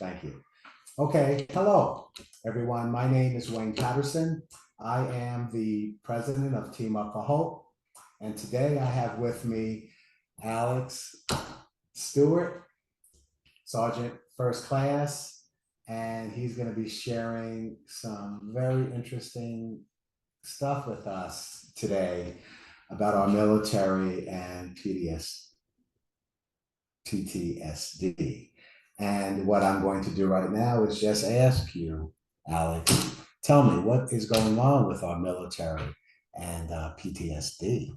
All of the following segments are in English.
Thank you. Okay, hello, everyone. My name is Wayne Patterson. I am the president of Team Up for Hope. And today I have with me Alex Stewart, Sergeant First Class, and he's going to be sharing some very interesting stuff with us today about our military and PTSD. And what I'm going to do right now is just ask you, Alex, tell me what is going on with our military and PTSD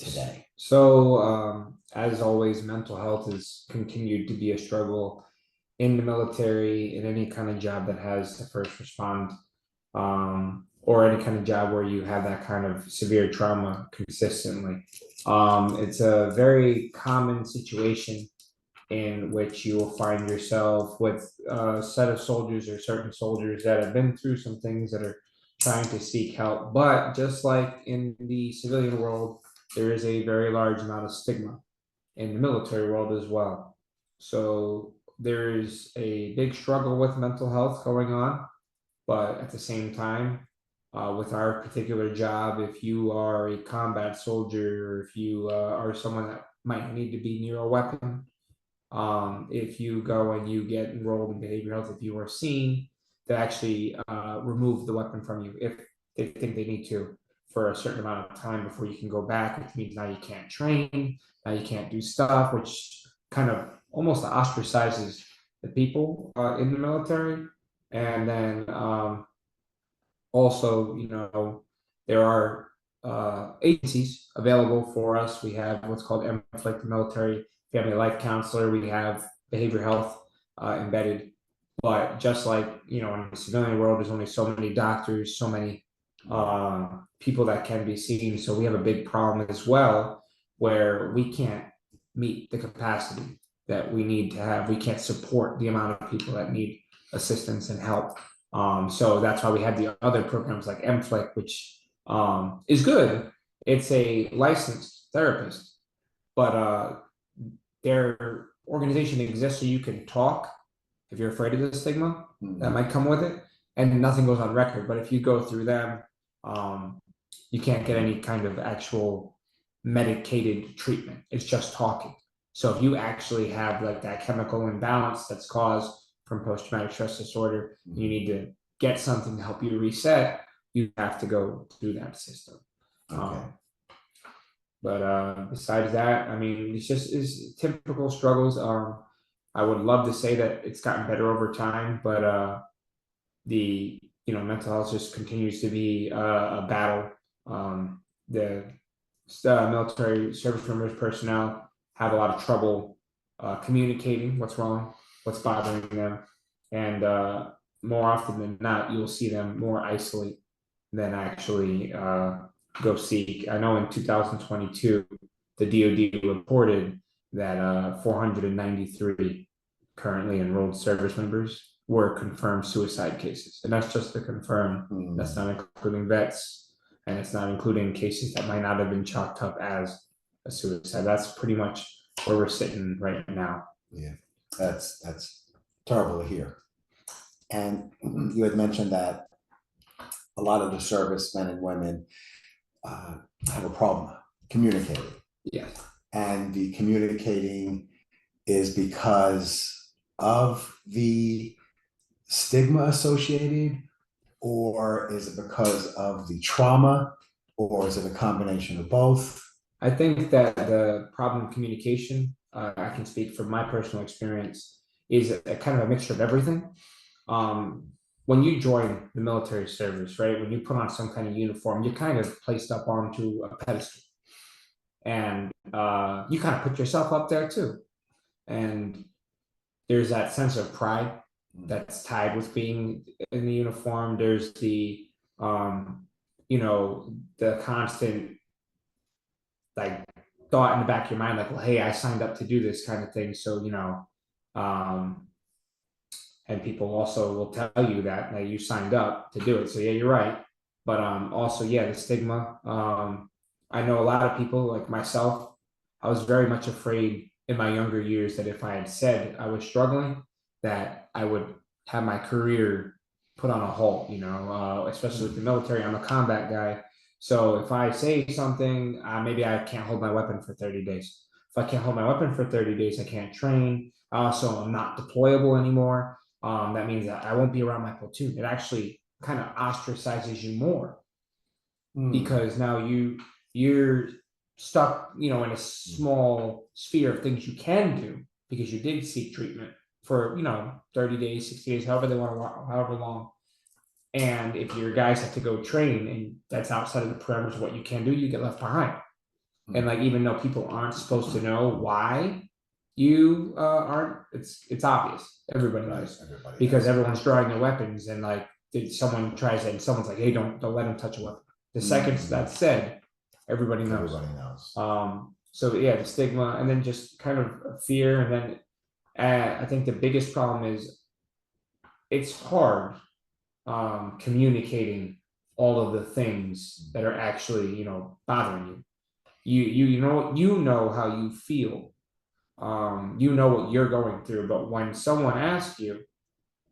today. As always, mental health has continued to be a struggle in the military, in any kind of job that has to first respond, or any kind of job where you have that kind of severe trauma consistently. It's a very common situation in which you will find yourself with a set of soldiers or certain soldiers that have been through some things that are trying to seek help. But just like in the civilian world, there is a very large amount of stigma in the military world as well. So there's a big struggle with mental health going on, but at the same time, with our particular job, if you are a combat soldier, or if you are someone that might need to be near a weapon, if you go and you get enrolled in behavioral health, if you are seen to actually remove the weapon from you, if they think they need to, for a certain amount of time before you can go back, which means now you can't train, now you can't do stuff, which kind of almost ostracizes the people in the military. And then also, there are agencies available for us. We have what's called MFLC, the Military Family Life Counselor. We have behavioral health embedded. But just like, in the civilian world, there's only so many doctors, so many people that can be seen. So we have a big problem as well, where we can't meet the capacity that we need to have. We can't support the amount of people that need assistance and help. So that's why we have the other programs like MFLC, which is good. It's a licensed therapist, but their organization exists so you can talk if you're afraid of the stigma that might come with it, and nothing goes on record. But if you go through them, you can't get any kind of actual medicated treatment. It's just talking. So if you actually have like that chemical imbalance that's caused from post-traumatic stress disorder, you need to get something to help you reset, you have to go through that system. Okay. But besides that, I mean, it's just is typical struggles. I would love to say that it's gotten better over time, but the mental health just continues to be a battle. The military service members personnel have a lot of trouble communicating what's wrong, what's bothering them, and more often than not, you'll see them more isolate than actually go seek. I know in 2022, the DoD reported that 493 currently enrolled service members were confirmed suicide cases. And that's just to confirm. That's not including vets, and it's not including cases that might not have been chalked up as a suicide. That's pretty much where we're sitting right now. Yeah, that's terrible to hear. And you had mentioned that a lot of the servicemen and women have a problem communicating. Yeah. And the communicating is because of the stigma associated, or is it because of the trauma, or is it a combination of both? I think that the problem of communication, I can speak from my personal experience, is a kind of a mixture of everything. When you join the military service, right, when you put on some kind of uniform, you're kind of placed up onto a pedestal, and you kind of put yourself up there too. And there's that sense of pride that's tied with being in the uniform. There's the the constant like thought in the back of your mind, like, well, hey, I signed up to do this kind of thing. So, and people also will tell you that you signed up to do it. So yeah, you're right. But also, yeah, the stigma. I know a lot of people like myself. I was very much afraid in my younger years that if I had said I was struggling, that I would have my career put on a halt, especially with the military. I'm a combat guy. So if I say something, maybe I can't hold my weapon for 30 days. If I can't hold my weapon for 30 days, I can't train. Also, I'm not deployable anymore. That means that I won't be around my platoon. It actually kind of ostracizes you more because now you're stuck, in a small sphere of things you can do because you did seek treatment for 30 days, 60 days, however they want to, however long. And if your guys have to go train and that's outside of the parameters of what you can do, you get left behind. And like, even though people aren't supposed to know why you aren't, it's obvious. Everybody knows because everyone's drawing their weapons, and like someone tries it and someone's like, hey, don't let him touch a weapon. The second that's said, everybody knows. So yeah, the stigma, and then just kind of fear, and then I think the biggest problem is it's hard communicating all of the things that are actually bothering you. You know how you feel, you know what you're going through, but when someone asks you,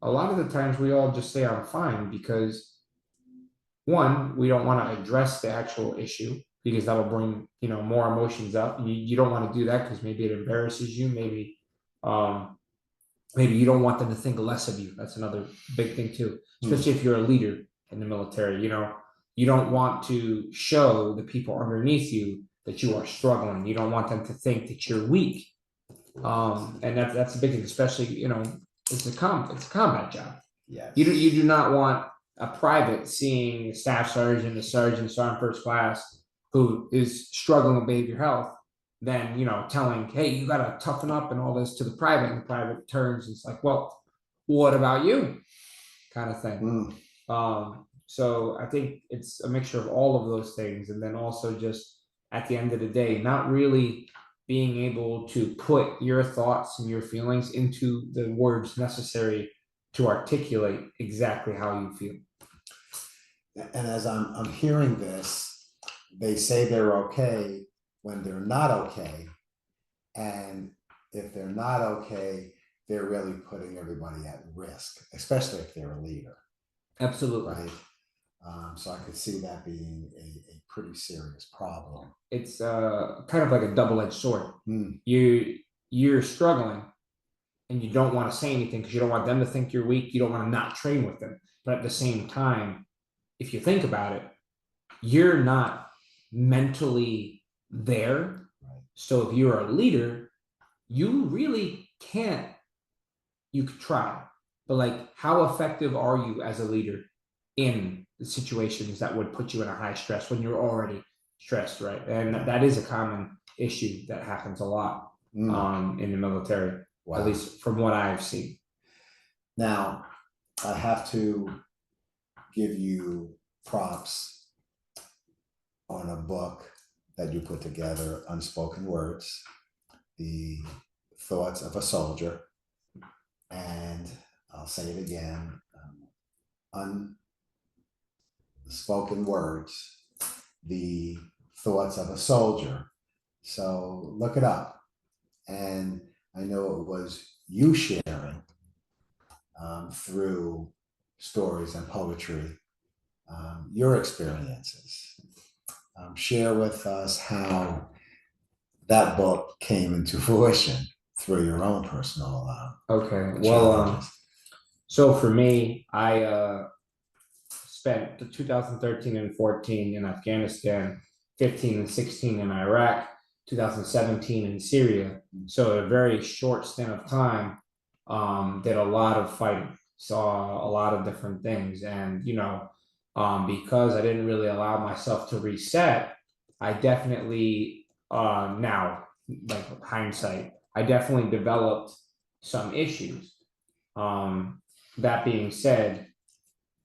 a lot of the times we all just say I'm fine because one, we don't want to address the actual issue because that'll bring more emotions up. You don't want to do that because maybe it embarrasses you, maybe you don't want them to think less of you. That's another big thing too, especially if you're a leader in the military. You don't want to show the people underneath you that you are struggling. You don't want them to think that you're weak. And that's a big thing, especially it's a combat job. Yes. You do not want a private seeing a staff sergeant, a sergeant first class who is struggling with behavior health, then telling, hey, you gotta toughen up and all this to the private, and the private turns and it's like, well, what about you? Kind of thing. So I think it's a mixture of all of those things, and then also just at the end of the day, not really being able to put your thoughts and your feelings into the words necessary to articulate exactly how you feel. And as I'm hearing this, they say they're okay when they're not okay. And if they're not okay, they're really putting everybody at risk, especially if they're a leader. Absolutely. Right. So I could see that being a pretty serious problem. It's kind of like a double-edged sword. You're struggling and you don't want to say anything because you don't want them to think you're weak. You don't want to not train with them. But at the same time, if you think about it, you're not mentally there. Right. So if you're a leader, you really can't. You could try, but like, how effective are you as a leader in the situations that would put you in a high stress when you're already stressed, right? And that is a common issue that happens a lot in the military, at least from what I've seen. Now, I have to give you props on a book that you put together, Unspoken Words, The Thoughts of a Soldier. And I'll say it again, Unspoken Words, The Thoughts of a Soldier. So look it up. And I know it was you sharing through stories and poetry, your experiences. Share with us how that book came into fruition through your own personal so for me, I spent the 2013 and 14 in Afghanistan, 15 and 16 in Iraq, 2017 in Syria. So a very short stint of time, did a lot of fighting, saw a lot of different things. And, because I didn't really allow myself to reset, I definitely, now, like hindsight, I definitely developed some issues. That being said,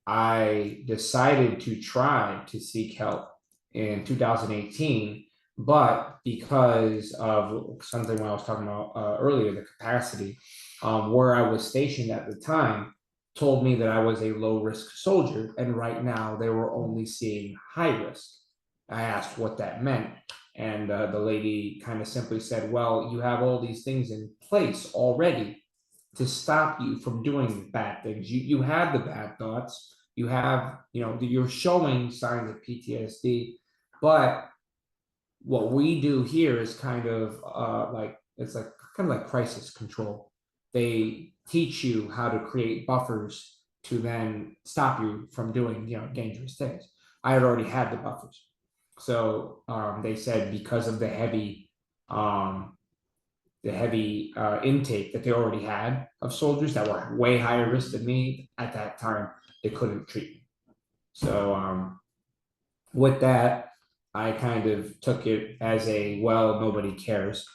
I decided to try to seek help in 2018, but because of something I was talking about earlier, the capacity, where I was stationed at the time told me that I was a low risk soldier, and right now they were only seeing high risk. I asked what that meant, and the lady kind of simply said, well, you have all these things in place already to stop you from doing bad things. You have the bad thoughts, you have, you're showing signs of PTSD, but what we do here is kind of like, it's like kind of like crisis control. They teach you how to create buffers to then stop you from doing, dangerous things. I had already had the buffers. So they said because of um, the heavy intake that they already had of soldiers that were way higher risk than me at that time, they couldn't treat me. So with that, I kind of took it as a, well, nobody cares.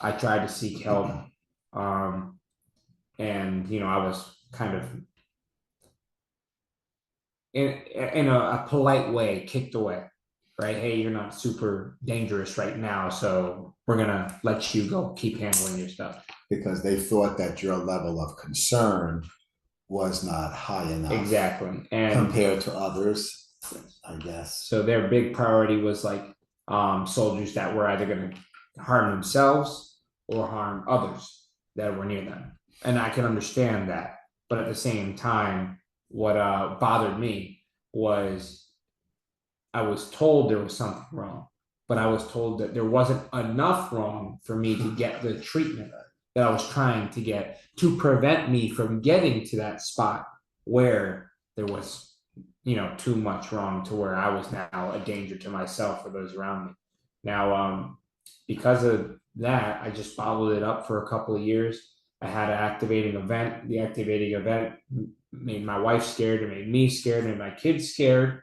I tried to seek help. And I was kind of in a polite way kicked away, right? Hey, you're not super dangerous right now, so we're gonna let you go keep handling your stuff. Because they thought that your level of concern was not high enough. Exactly. And compared to others, I guess. So their big priority was like soldiers that were either going to harm themselves or harm others that were near them. And I can understand that. But at the same time, what bothered me was I was told there was something wrong, but I was told that there wasn't enough wrong for me to get the treatment that I was trying to get to prevent me from getting to that spot where there was, too much wrong to where I was now a danger to myself or those around me. Now, because of that, I just followed it up for a couple of years. I had an activating event. The activating event made my wife scared, it made me scared, and my kids scared.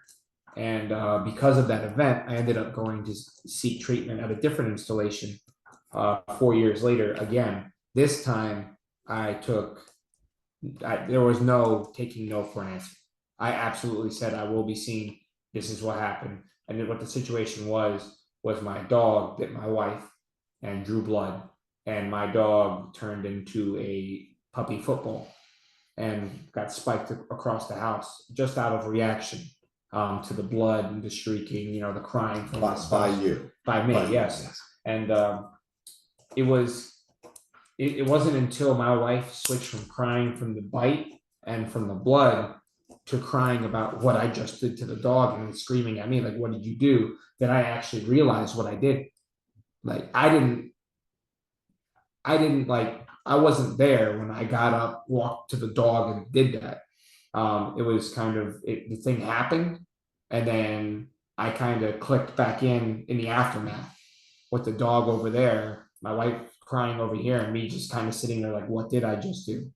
And because of that event, I ended up going to seek treatment at a different installation 4 years later. Again, this time there was no taking no for an answer. I absolutely said, I will be seen. This is what happened. And then what the situation was my dog bit my wife and drew blood. And my dog turned into a puppy football and got spiked across the house just out of reaction to the blood and the shrieking, the crying from by you. By me, yes. And it wasn't until my wife switched from crying from the bite and from the blood to crying about what I just did to the dog and screaming at me, like, what did you do? That I actually realized what I did. Like, I wasn't there when I got up, walked to the dog and did that. It was kind of, the thing happened. And then I kind of clicked back in the aftermath with the dog over there, my wife crying over here, and me just kind of sitting there like, what did I just do?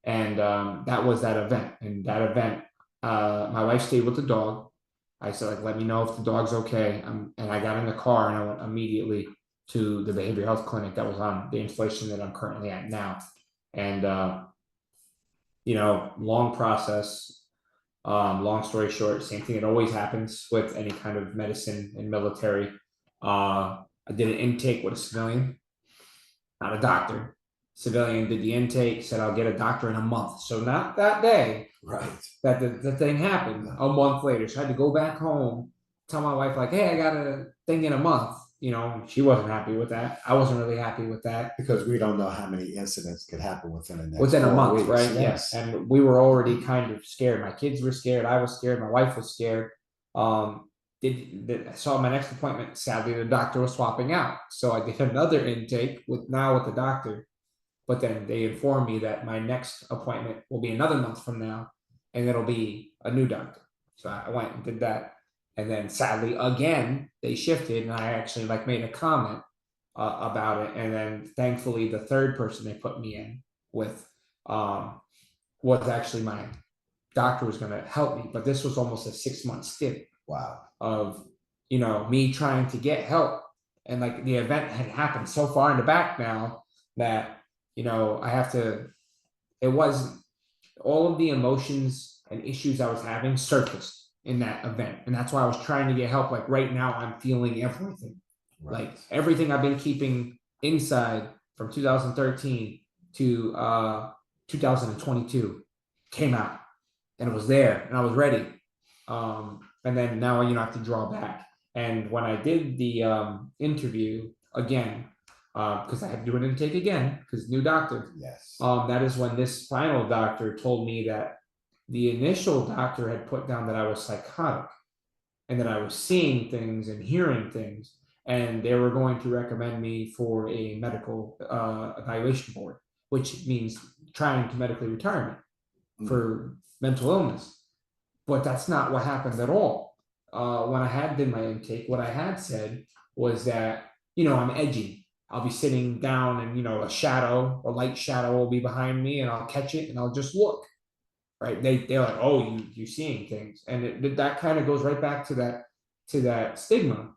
And that was that event. And that event, my wife stayed with the dog. I said, like, let me know if the dog's okay. And I got in the car and I went immediately to the behavioral health clinic that was on the installation that I'm currently at now. And, long process. Long story short, same thing. It always happens with any kind of medicine and military. I did an intake with a civilian, not a doctor. Civilian did the intake, said I'll get a doctor in a month. So not that day, right, that the thing happened. A month later. So I had to go back home, tell my wife, like, hey, I got a thing in a month. She wasn't happy with that. I wasn't really happy with that. Because we don't know how many incidents could happen within a month, weeks. Right? Yes. And we were already kind of scared. My kids were scared. I was scared. My wife was scared. I saw my next appointment. Sadly, the doctor was swapping out. So I did another intake with the doctor. But then they informed me that my next appointment will be another month from now, and it'll be a new doctor. So I went and did that. And then sadly, again, they shifted, and I actually made a comment about it. And then thankfully, the third person they put me in with was actually my doctor was going to help me. But this was almost a 6-month stint. Wow. Of me trying to get help, and the event had happened so far in the back now that I have to. It was all of the emotions and issues I was having surfaced in that event, and that's why I was trying to get help. Like right now, I'm feeling everything. Right. Like everything I've been keeping inside from 2013 to 2022 came out, and it was there, and I was ready. And then now I have to draw back. And when I did the interview again, because I had to do an intake again because new doctor. Yes. That is when this final doctor told me that the initial doctor had put down that I was psychotic and that I was seeing things and hearing things, and they were going to recommend me for a medical evaluation board, which means trying to medically retire me for mental illness. But that's not what happened at all. When I had did my intake, what I had said was that, I'm edgy. I'll be sitting down and, a light shadow will be behind me and I'll catch it and I'll just look. Right. They're like, oh, you're seeing things. And that kind of goes right back to that stigma.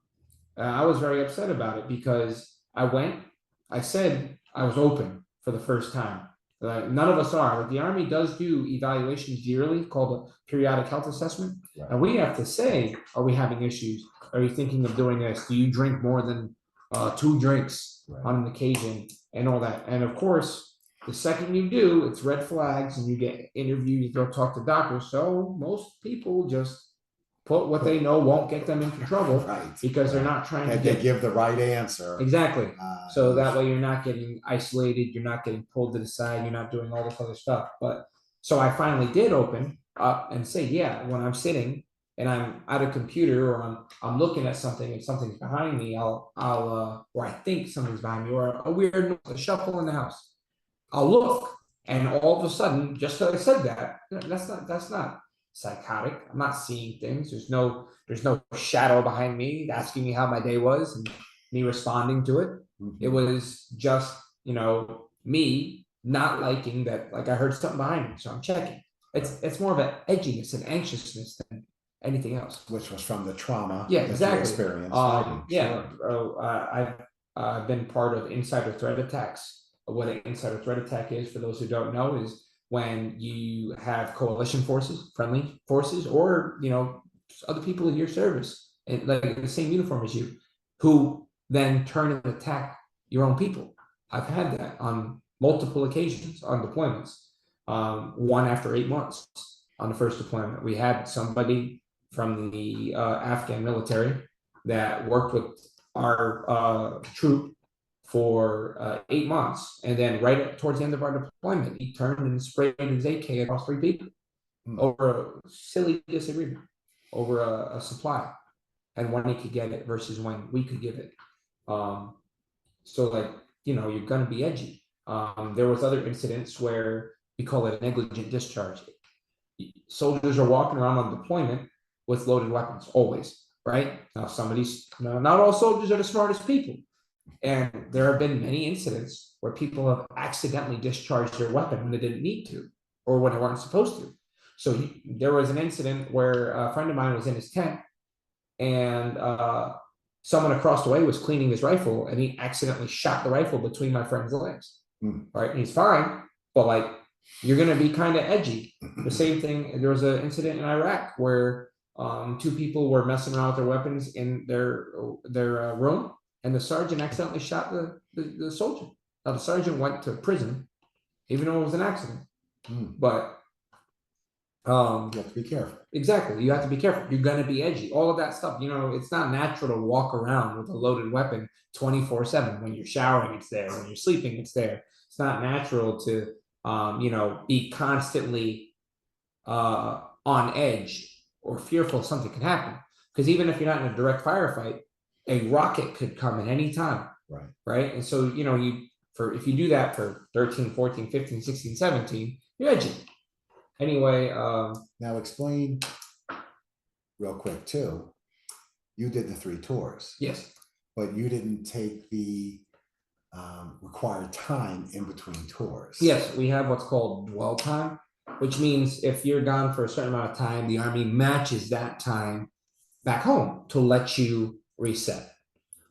I was very upset about it because I said I was open for the first time. None of us are. The Army does do evaluations yearly called a periodic health assessment. Right. And we have to say, are we having issues? Are you thinking of doing this? Do you drink more than 2 drinks on an occasion and all that? And of course, the second you do, it's red flags and you get interviewed, you go talk to doctors. So most people just put what they know won't get them into trouble, Right. because they're not trying to they give the right answer. Exactly. So that way you're not getting isolated, you're not getting pulled to the side, you're not doing all this other stuff. But so I finally did open up and say, yeah, when I'm sitting and I'm at a computer or I'm looking at something and something's behind me, or I think something's behind me, or a weird shuffle in the house, I'll look, and all of a sudden, just because I said that, that's not psychotic. I'm not seeing things. There's no shadow behind me asking me how my day was and me responding to it. It was just, me not liking that, like I heard something behind me, so I'm checking. It's more of an edginess and anxiousness than anything else. Which was from the trauma. Yeah, exactly. Experience. Yeah. Sure. I've been part of insider threat attacks. What an insider threat attack is, for those who don't know, is when you have coalition forces, friendly forces, or other people in your service, and like the same uniform as you, who then turn and attack your own people. I've had that on multiple occasions on deployments. One after 8 months on the first deployment, we had somebody from the Afghan military that worked with our troop for 8 months, and then towards the end of our deployment, he turned and sprayed his AK across 3 people over a silly disagreement over a supply and when he could get it versus when we could give it. So like, you're gonna be edgy. There was other incidents where we call it a negligent discharge. Soldiers are walking around on deployment with loaded weapons always, right? Now not all soldiers are the smartest people. And there have been many incidents where people have accidentally discharged their weapon when they didn't need to, or when they weren't supposed to. So there was an incident where a friend of mine was in his tent, and someone across the way was cleaning his rifle, and he accidentally shot the rifle between my friend's legs. Right, and he's fine, but like, you're gonna be kind of edgy. The same thing. There was an incident in Iraq where 2 people were messing around with their weapons in their room, and the sergeant accidentally shot the soldier. Now the sergeant went to prison, even though it was an accident. But you have to be careful. Exactly, you have to be careful. You're gonna be edgy. All of that stuff. It's not natural to walk around with a loaded weapon 24/7. When you're showering, it's there. When you're sleeping, it's there. It's not natural to be constantly on edge or fearful something can happen. Because even if you're not in a direct firefight, a rocket could come at any time. Right. And so, if you do that for 13, 14, 15, 16, 17, you're edgy. Anyway. Now explain real quick too. You did the 3 tours. Yes. But you didn't take the required time in between tours. Yes, we have what's called dwell time, which means if you're gone for a certain amount of time, the Army matches that time back home to let you reset.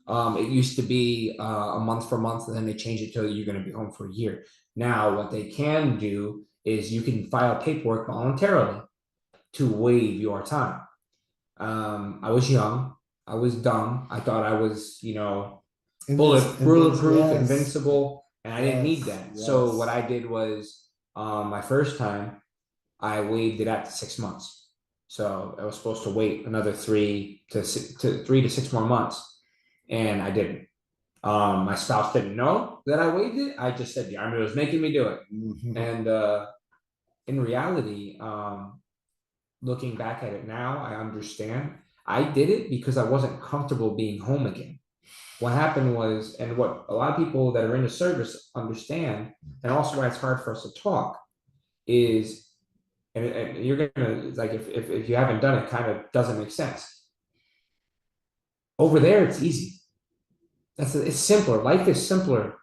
It used to be a month for month, and then they changed it to you're going to be home for a year. Now, what they can do is you can file paperwork voluntarily to waive your time. I was young. I was dumb. I thought I was, bulletproof, invincible, and I didn't need that. So what I did was, my first time, I waived it at 6 months. So I was supposed to wait another 3 to 6 more months, and I didn't. My spouse didn't know that I waived it. I just said the Army was making me do it. Mhm. And in reality, looking back at it now, I understand. I did it because I wasn't comfortable being home again. What happened was, and what a lot of people that are in the service understand, and also why it's hard for us to talk, is, and you're gonna like if you haven't done it, kind of doesn't make sense. Over there, it's easy. It's simpler. Life is simpler.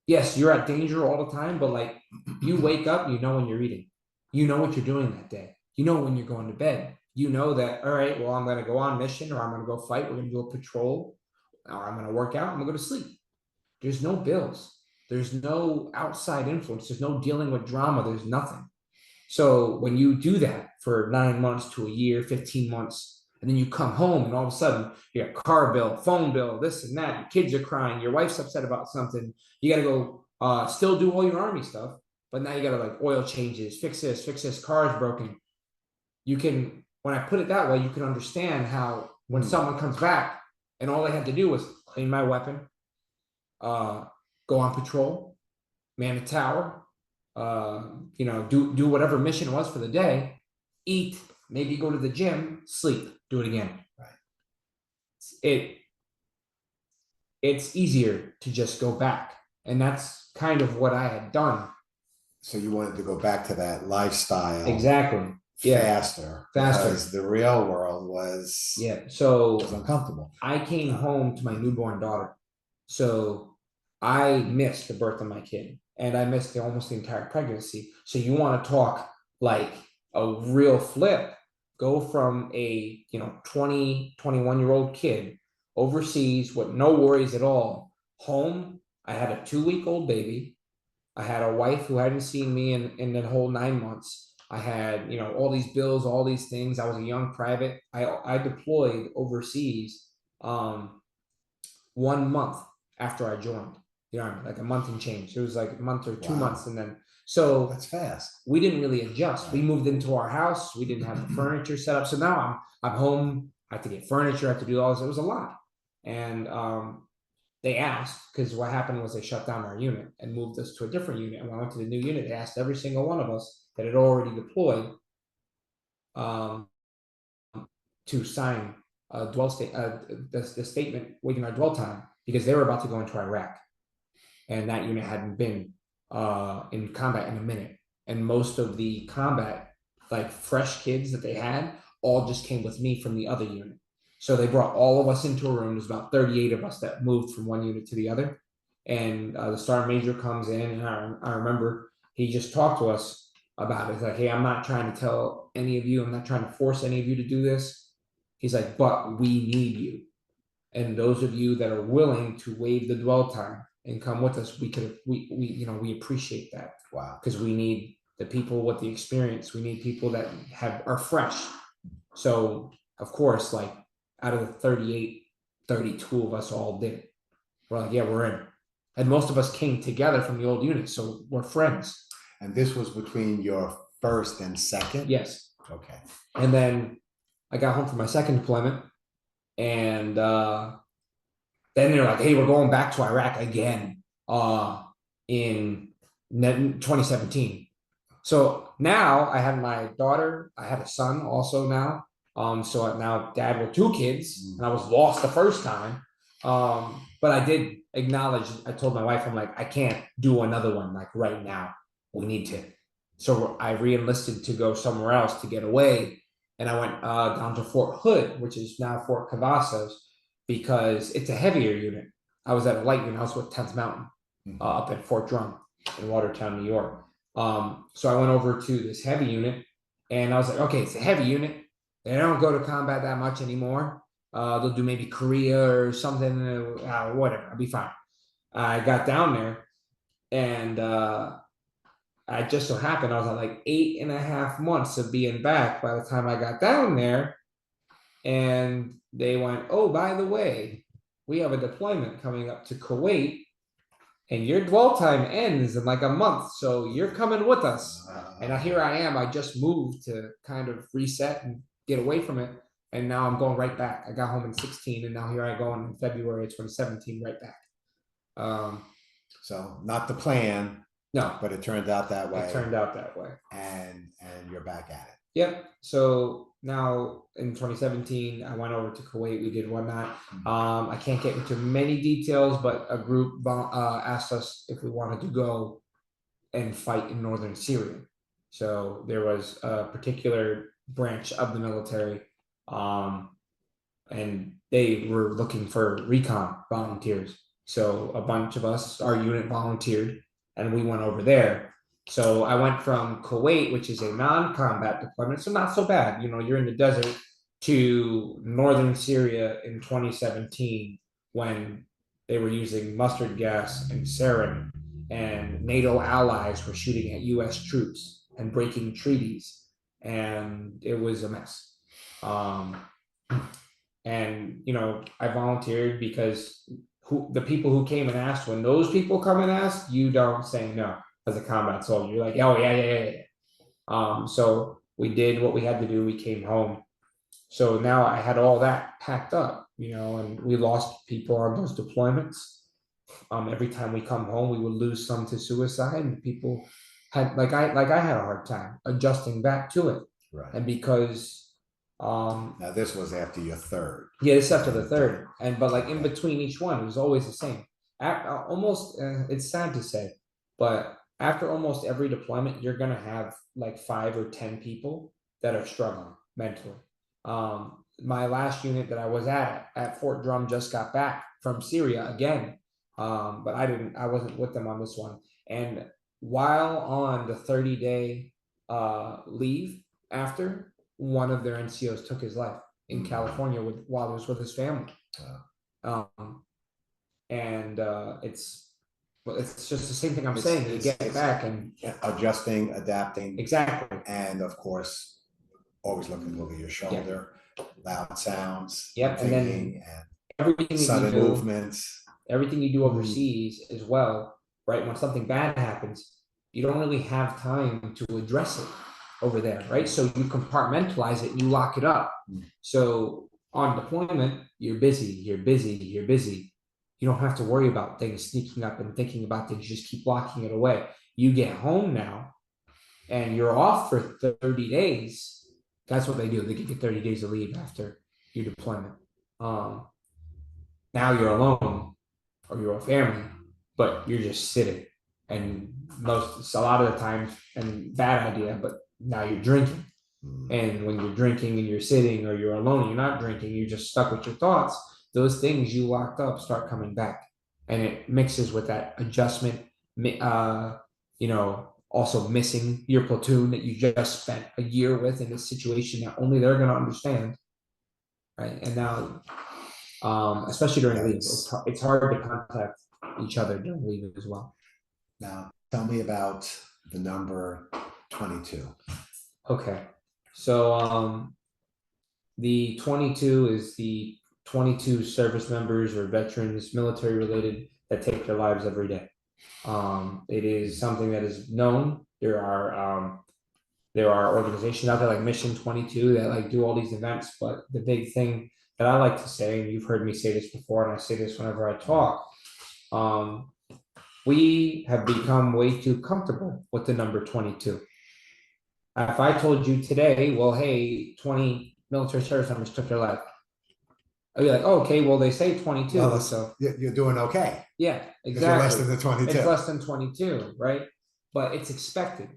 Yes, you're at danger all the time, but like you wake up, you know when you're eating, you know what you're doing that day, you know when you're going to bed, you know that, all right, well, I'm going to go on mission, or I'm going to go fight, we're going to do a patrol, or I'm going to work out, I'm going to go to sleep. There's no bills, there's no outside influence, there's no dealing with drama, there's nothing. So when you do that for 9 months to a year, 15 months, and then you come home and all of a sudden you got car bill, phone bill, this and that, your kids are crying, your wife's upset about something, you got to go still do all your Army stuff, but now you got to like oil changes, fix this, car is broken. You can, when I put it that way, you can understand how when someone comes back and all they had to do was clean my weapon, go on patrol, man a tower, do whatever mission was for the day, eat, maybe go to the gym, sleep, do it again. Right. It's easier to just go back, and that's kind of what I had done. So you wanted to go back to that lifestyle Exactly. faster, Faster. because the real world was So was uncomfortable. I came home to my newborn daughter, so I missed the birth of my kid, and I missed almost the entire pregnancy. So you want to talk like a real flip, go from a 20 21-year-old kid overseas with no worries at all, home. I had a 2-week-old baby. I had a wife who hadn't seen me in the whole 9 months. I had, all these bills, all these things. I was a young private. I deployed overseas 1 month after I joined the Army, like a month and change. It was like a month or 2 months. And then, so That's fast. we didn't really adjust. We moved into our house. We didn't have the furniture set up. So now I'm home. I have to get furniture. I have to do all this. It was a lot. And they asked, because what happened was they shut down our unit and moved us to a different unit. And when I went to the new unit, they asked every single one of us that had already deployed to sign a dwell state, the statement waiving our dwell time, because they were about to go into Iraq, and that unit hadn't been in combat in a minute. And most of the combat, like fresh kids that they had, all just came with me from the other unit. So they brought all of us into a room. There's about 38 of us that moved from one unit to the other. And the sergeant major comes in, and I remember he just talked to us about it. He's like, hey, I'm not trying to tell any of you, I'm not trying to force any of you to do this. He's like, but we need you. And those of you that are willing to waive the dwell time and come with us, we appreciate that. Wow. Because we need the people with the experience. We need people that are fresh. So of course, like out of the 38, 32 of us all did it. We're like, yeah, we're in. And most of us came together from the old unit, so we're friends. And this was between your first and second? Yes. Okay. And then I got home from my second deployment, and then they're like, hey, we're going back to Iraq again in 2017. So now I had my daughter, I had a son also now. So now dad with 2 kids, and I was lost the first time. But I did acknowledge, I told my wife, I'm like, I can't do another one like right now. We need to. So I re-enlisted to go somewhere else to get away. And I went down to Fort Hood, which is now Fort Cavazos, because it's a heavier unit. I was at a light unit. I was with 10th Mountain up at Fort Drum in Watertown, New York. So I went over to this heavy unit, and I was like, okay, it's a heavy unit. They don't go to combat that much anymore. They'll do maybe Korea or something, whatever. I'll be fine. I got down there, and I just so happened I was at like 8.5 months of being back by the time I got down there. And they went, oh, by the way, we have a deployment coming up to Kuwait, and your dwell time ends in like a month, so you're coming with us. And here I am. I just moved to kind of reset and get away from it, and now I'm going right back. I got home in 16, and now here I go in February of 2017, right back. So not the plan, No, but it turned out that way. it turned out that way. And you're back at it. Yep. So now in 2017, I went over to Kuwait. We did whatnot. I can't get into many details, but a group asked us if we wanted to go and fight in northern Syria. So there was a particular branch of the military, and they were looking for recon volunteers. So a bunch of us, our unit volunteered, and we went over there. So I went from Kuwait, which is a non-combat deployment, so not so bad. You know, you're in the desert, to northern Syria in 2017 when they were using mustard gas and sarin, and NATO allies were shooting at US troops and breaking treaties, and it was a mess. And you know, I volunteered because the people who came and asked, when those people come and ask, you don't say no as a combat soldier. You're like, oh yeah. So we did what we had to do. We came home. So now I had all that packed up, you know, and we lost people on those deployments. Every time we come home, we would lose some to suicide, and people had I had a hard time adjusting back to it. Right. And because now this was after your third. Yeah, this is after the third, but like in between each one, it was always the same. Almost, it's sad to say, but after almost every deployment, you're gonna have like 5 or 10 people that are struggling mentally. My last unit that I was at Fort Drum just got back from Syria again, but I wasn't with them on this one. And while on the 30-day leave after, one of their NCOs took his life in California while he was with his family. And it's just the same thing I'm saying. You get back and adjusting, adapting. Exactly. And of course, always looking over your shoulder, loud sounds, and then everything sudden movements. Everything you do overseas as well, right? When something bad happens, you don't really have time to address it over there, right? So you compartmentalize it and you lock it up. So on deployment, you're busy. You don't have to worry about things sneaking up and thinking about things. You just keep locking it away. You get home now and you're off for 30 days. That's what they do. They give you 30 days of leave after your deployment. Now you're alone, or you're a family, but you're just sitting. And a lot of the times, and bad idea, but now you're drinking. And when you're drinking and you're sitting, or you're alone, you're not drinking, you're just stuck with your thoughts, those things you locked up start coming back. And it mixes with that adjustment, also missing your platoon that you just spent a year with in a situation that only they're going to understand. Right. And now, especially during leave, it's hard to contact each other during leave as well. Now, tell me about the number 22. Okay. So the 22 is the 22 service members or veterans, military related, that take their lives every day. It is something that is known. There are organizations out there like Mission 22 that like do all these events, but the big thing that I like to say, and you've heard me say this before, and I say this whenever I talk, we have become way too comfortable with the number 22. If I told you today, well, hey, 20 military service members took their life, I'd be like, oh, okay, well, they say 22. Well, so you're doing okay. Yeah, exactly. Less than the 22. It's less than 22, right? But it's expected.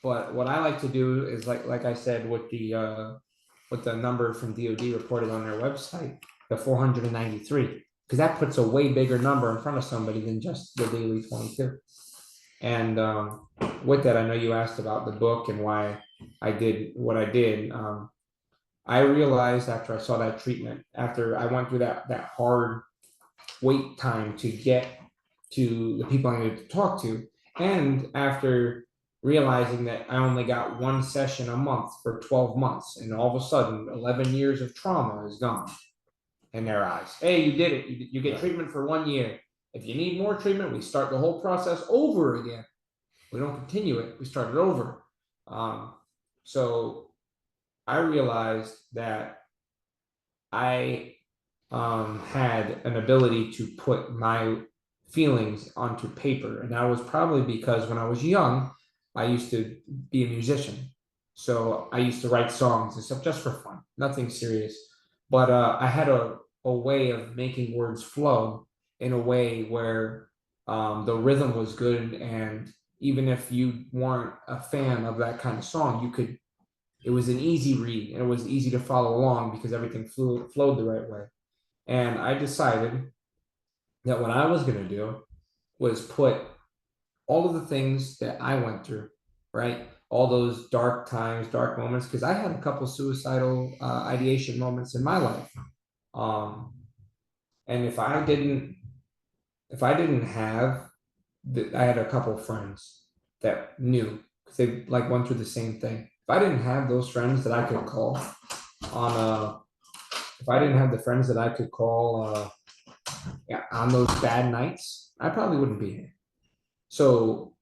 But what I like to do is like I said, with the number from DoD reported on their website, the 493, because that puts a way bigger number in front of somebody than just the daily 22. And with that, I know you asked about the book and why I did what I did. I realized after I saw that treatment, after I went through that hard wait time to get to the people I needed to talk to, and after realizing that I only got one session a month for 12 months, and all of a sudden 11 years of trauma is gone in their eyes. Hey, you did it. You get treatment for 1 year. If you need more treatment, we start the whole process over again. We don't continue it. We start it over. So I realized that I had an ability to put my feelings onto paper. And that was probably because when I was young, I used to be a musician. So I used to write songs and stuff just for fun, nothing serious. But I had a way of making words flow in a way where the rhythm was good. And even if you weren't a fan of that kind of song, it was an easy read and it was easy to follow along because everything flowed the right way. And I decided that what I was going to do was put all of the things that I went through, right? All those dark times, dark moments, because I had a couple suicidal ideation moments in my life. Um, and if I didn't have, I had a couple of friends that knew because they like went through the same thing. If I didn't have those friends that I could call on, if I didn't have the friends that I could call, yeah, on those bad nights, I probably wouldn't be here. So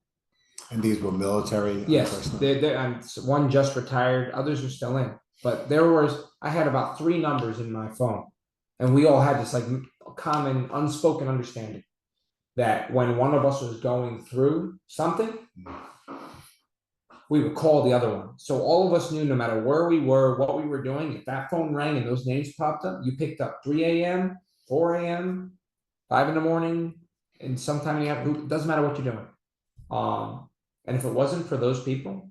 And these were military yes, personnel? one just retired, others are still in. But I had about 3 numbers in my phone, and we all had this like common unspoken understanding that when one of us was going through something, we would call the other one. So all of us knew no matter where we were, what we were doing, if that phone rang and those names popped up, you picked up 3 a.m., 4 a.m., 5 in the morning, and sometime in the afternoon, it doesn't matter what you're doing. And if it wasn't for those people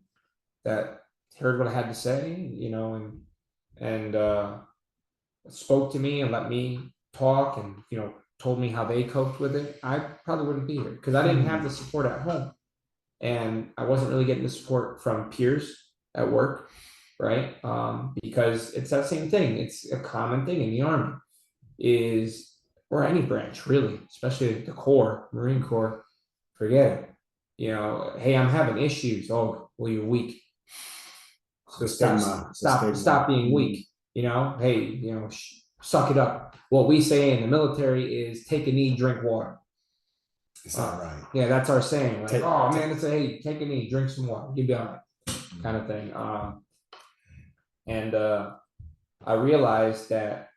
that heard what I had to say, and spoke to me and let me talk and told me how they coped with it, I probably wouldn't be here because I didn't have the support at home. And I wasn't really getting the support from peers at work, right? Because it's that same thing. It's a common thing in the Army, is or any branch really, especially the Corps, Marine Corps. Forget it. Hey, I'm having issues. Oh, well, you're weak. So stop being weak. Hey, suck it up. What we say in the military is take a knee, drink water. Is that right? Yeah, that's our saying. Like, oh man, it's hey, take a knee, drink some water, you'll be all right, kind of thing. And I realized that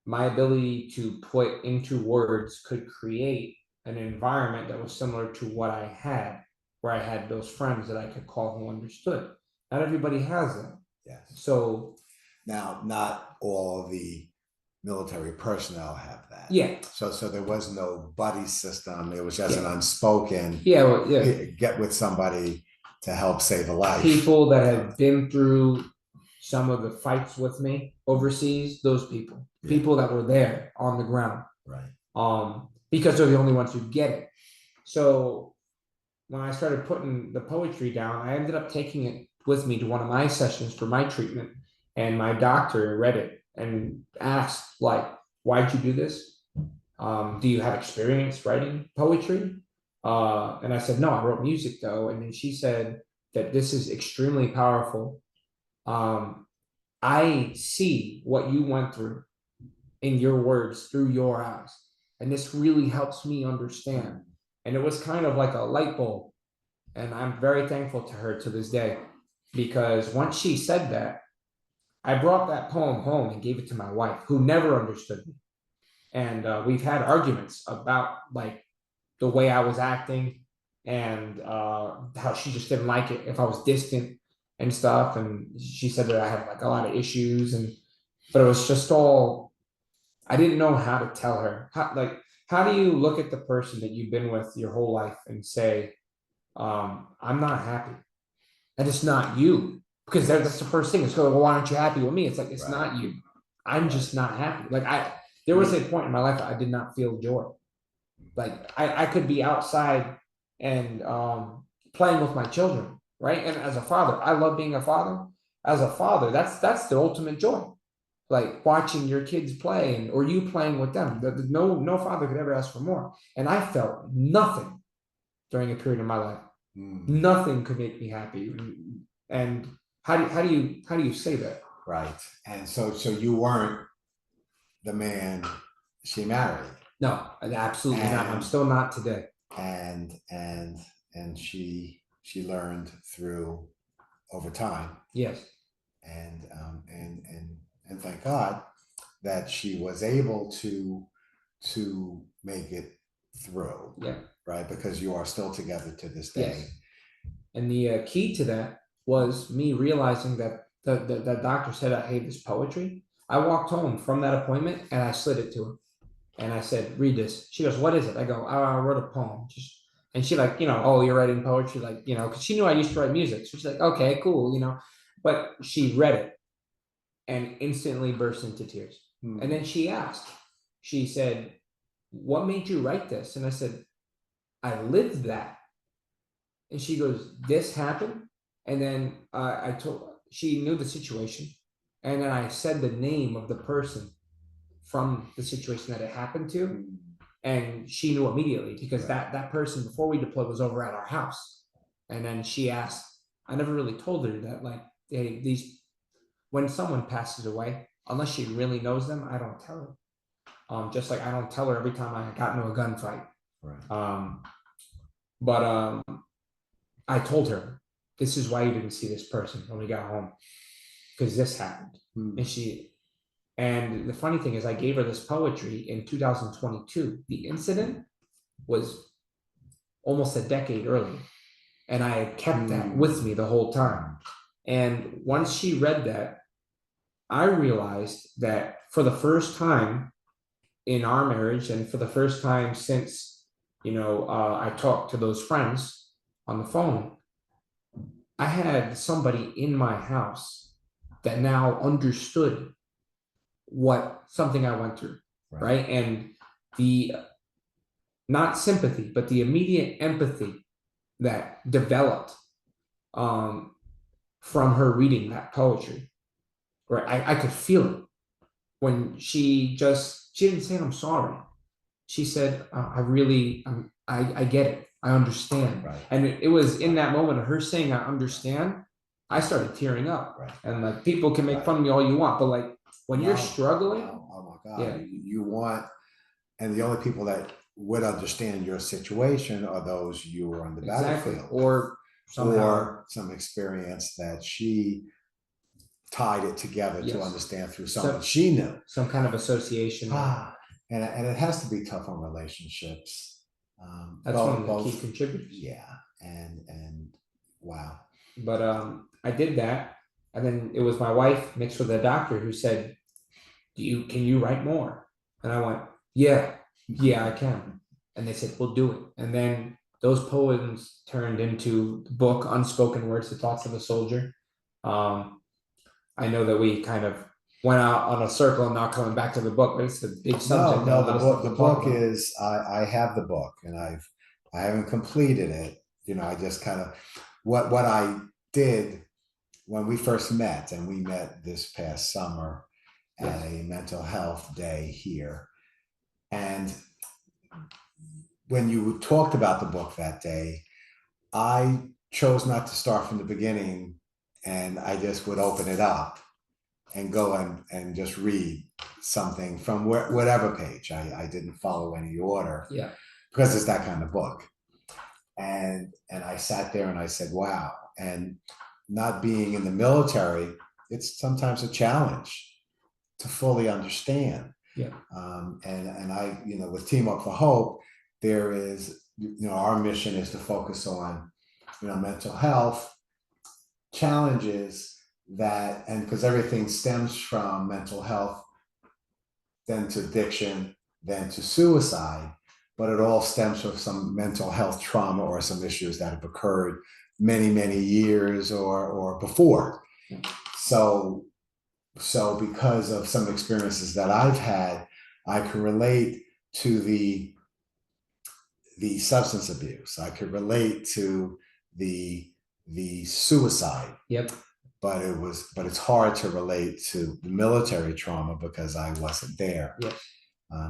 my ability to put into words could create an environment that was similar to what I had, where I had those friends that I could call who understood. Not everybody has that. Yes. So now, not all the military personnel have that. Yeah. So there was no buddy system. It was just an unspoken. Yeah. Well, yeah. Get with somebody to help save a life. People that have been through some of the fights with me overseas, those people that were there on the ground, right? Because they're the only ones who get it. So when I started putting the poetry down, I ended up taking it with me to one of my sessions for my treatment, and my doctor read it and asked, like, why'd you do this? Do you have experience writing poetry? And I said, no, I wrote music though. And then she said that this is extremely powerful. I see what you went through in your words through your eyes. And this really helps me understand. And it was kind of like a light bulb. And I'm very thankful to her to this day, because once she said that, I brought that poem home and gave it to my wife, who never understood me. And we've had arguments about like the way I was acting, and how she just didn't like it if I was distant and stuff. And she said that I had like a lot of issues, but it was just all, I didn't know how to tell her. How do you look at the person that you've been with your whole life and say, I'm not happy, and it's not you, because that's the first thing. It's going, well, why aren't you happy with me? It's like, it's not you. I'm just not happy. Like there was a point in my life I did not feel joy. Like I could be outside and playing with my children, right? And as a father, I love being a father. As a father, that's the ultimate joy. Like watching your kids play, or you playing with them. No father could ever ask for more. And I felt nothing during a period of my life. Nothing could make me happy. And how do you say that? Right. And so you weren't the man she married. No, absolutely not. I'm still not today. And she learned through over time. Yes. And thank God that she was able to make it through, Yeah. right? Because you are still together to this day. Yes. And the key to that was me realizing that the doctor said I hate this poetry. I walked home from that appointment and I slid it to her. And I said, read this. She goes, what is it? I go, oh, I wrote a poem. And she like, oh, you're writing poetry, like, because she knew I used to write music. So she's like, okay, cool, But she read it and instantly burst into tears. And then she asked, she said, what made you write this? And I said, I lived that. And she goes, this happened. And then she knew the situation. And then I said the name of the person from the situation that it happened to. And she knew immediately because that person before we deployed was over at our house. And then she asked, I never really told her that, like, hey, when someone passes away, unless she really knows them, I don't tell her. Just like I don't tell her every time I got into a gunfight. Right. But I told her, this is why you didn't see this person when we got home, because this happened. And the funny thing is, I gave her this poetry in 2022. The incident was almost a decade earlier, and I had kept that with me the whole time. And once she read that, I realized that for the first time in our marriage, and for the first time since, I talked to those friends on the phone, I had somebody in my house that now understood something I went through, right? And the not sympathy, but the immediate empathy that developed from her reading that poetry, right? I could feel it when she didn't say I'm sorry. She said, I get it. I understand. Right. And it was in that moment of her saying, I understand, I started tearing up. Right. And like, people can make fun of me all you want, but like when you're struggling, oh my God, you want, and the only people that would understand your situation are those you were on the battlefield, or some experience that she tied it together to understand through someone she knew, some kind of association. And it has to be tough on relationships. That's one of the key contributors. Yeah, and wow. But I did that, and then it was my wife mixed with a doctor who said, can you write more? And I went, yeah, I can. And they said, we'll do it. And then those poems turned into the book Unspoken Words, The Thoughts of a Soldier. I know that we kind of went out on a circle and not coming back to the book, but it's a big subject. No, the book is, I have the book and I haven't completed it. I just kind of, what I did when we first met, and we met this past summer at a mental health day here. And when you talked about the book that day, I chose not to start from the beginning, and I just would open it up and go and just read something from whatever page. I didn't follow any order, because it's that kind of book. And I sat there and I said, wow. And not being in the military, it's sometimes a challenge to fully understand. And I, with Team Up for Hope, there is, our mission is to focus on, mental health challenges that, and because everything stems from mental health, then to addiction, then to suicide, but it all stems from some mental health trauma or some issues that have occurred many, many years or before. So because of some experiences that I've had, I can relate to the substance abuse. I could relate to the suicide. But it's hard to relate to the military trauma because I wasn't there.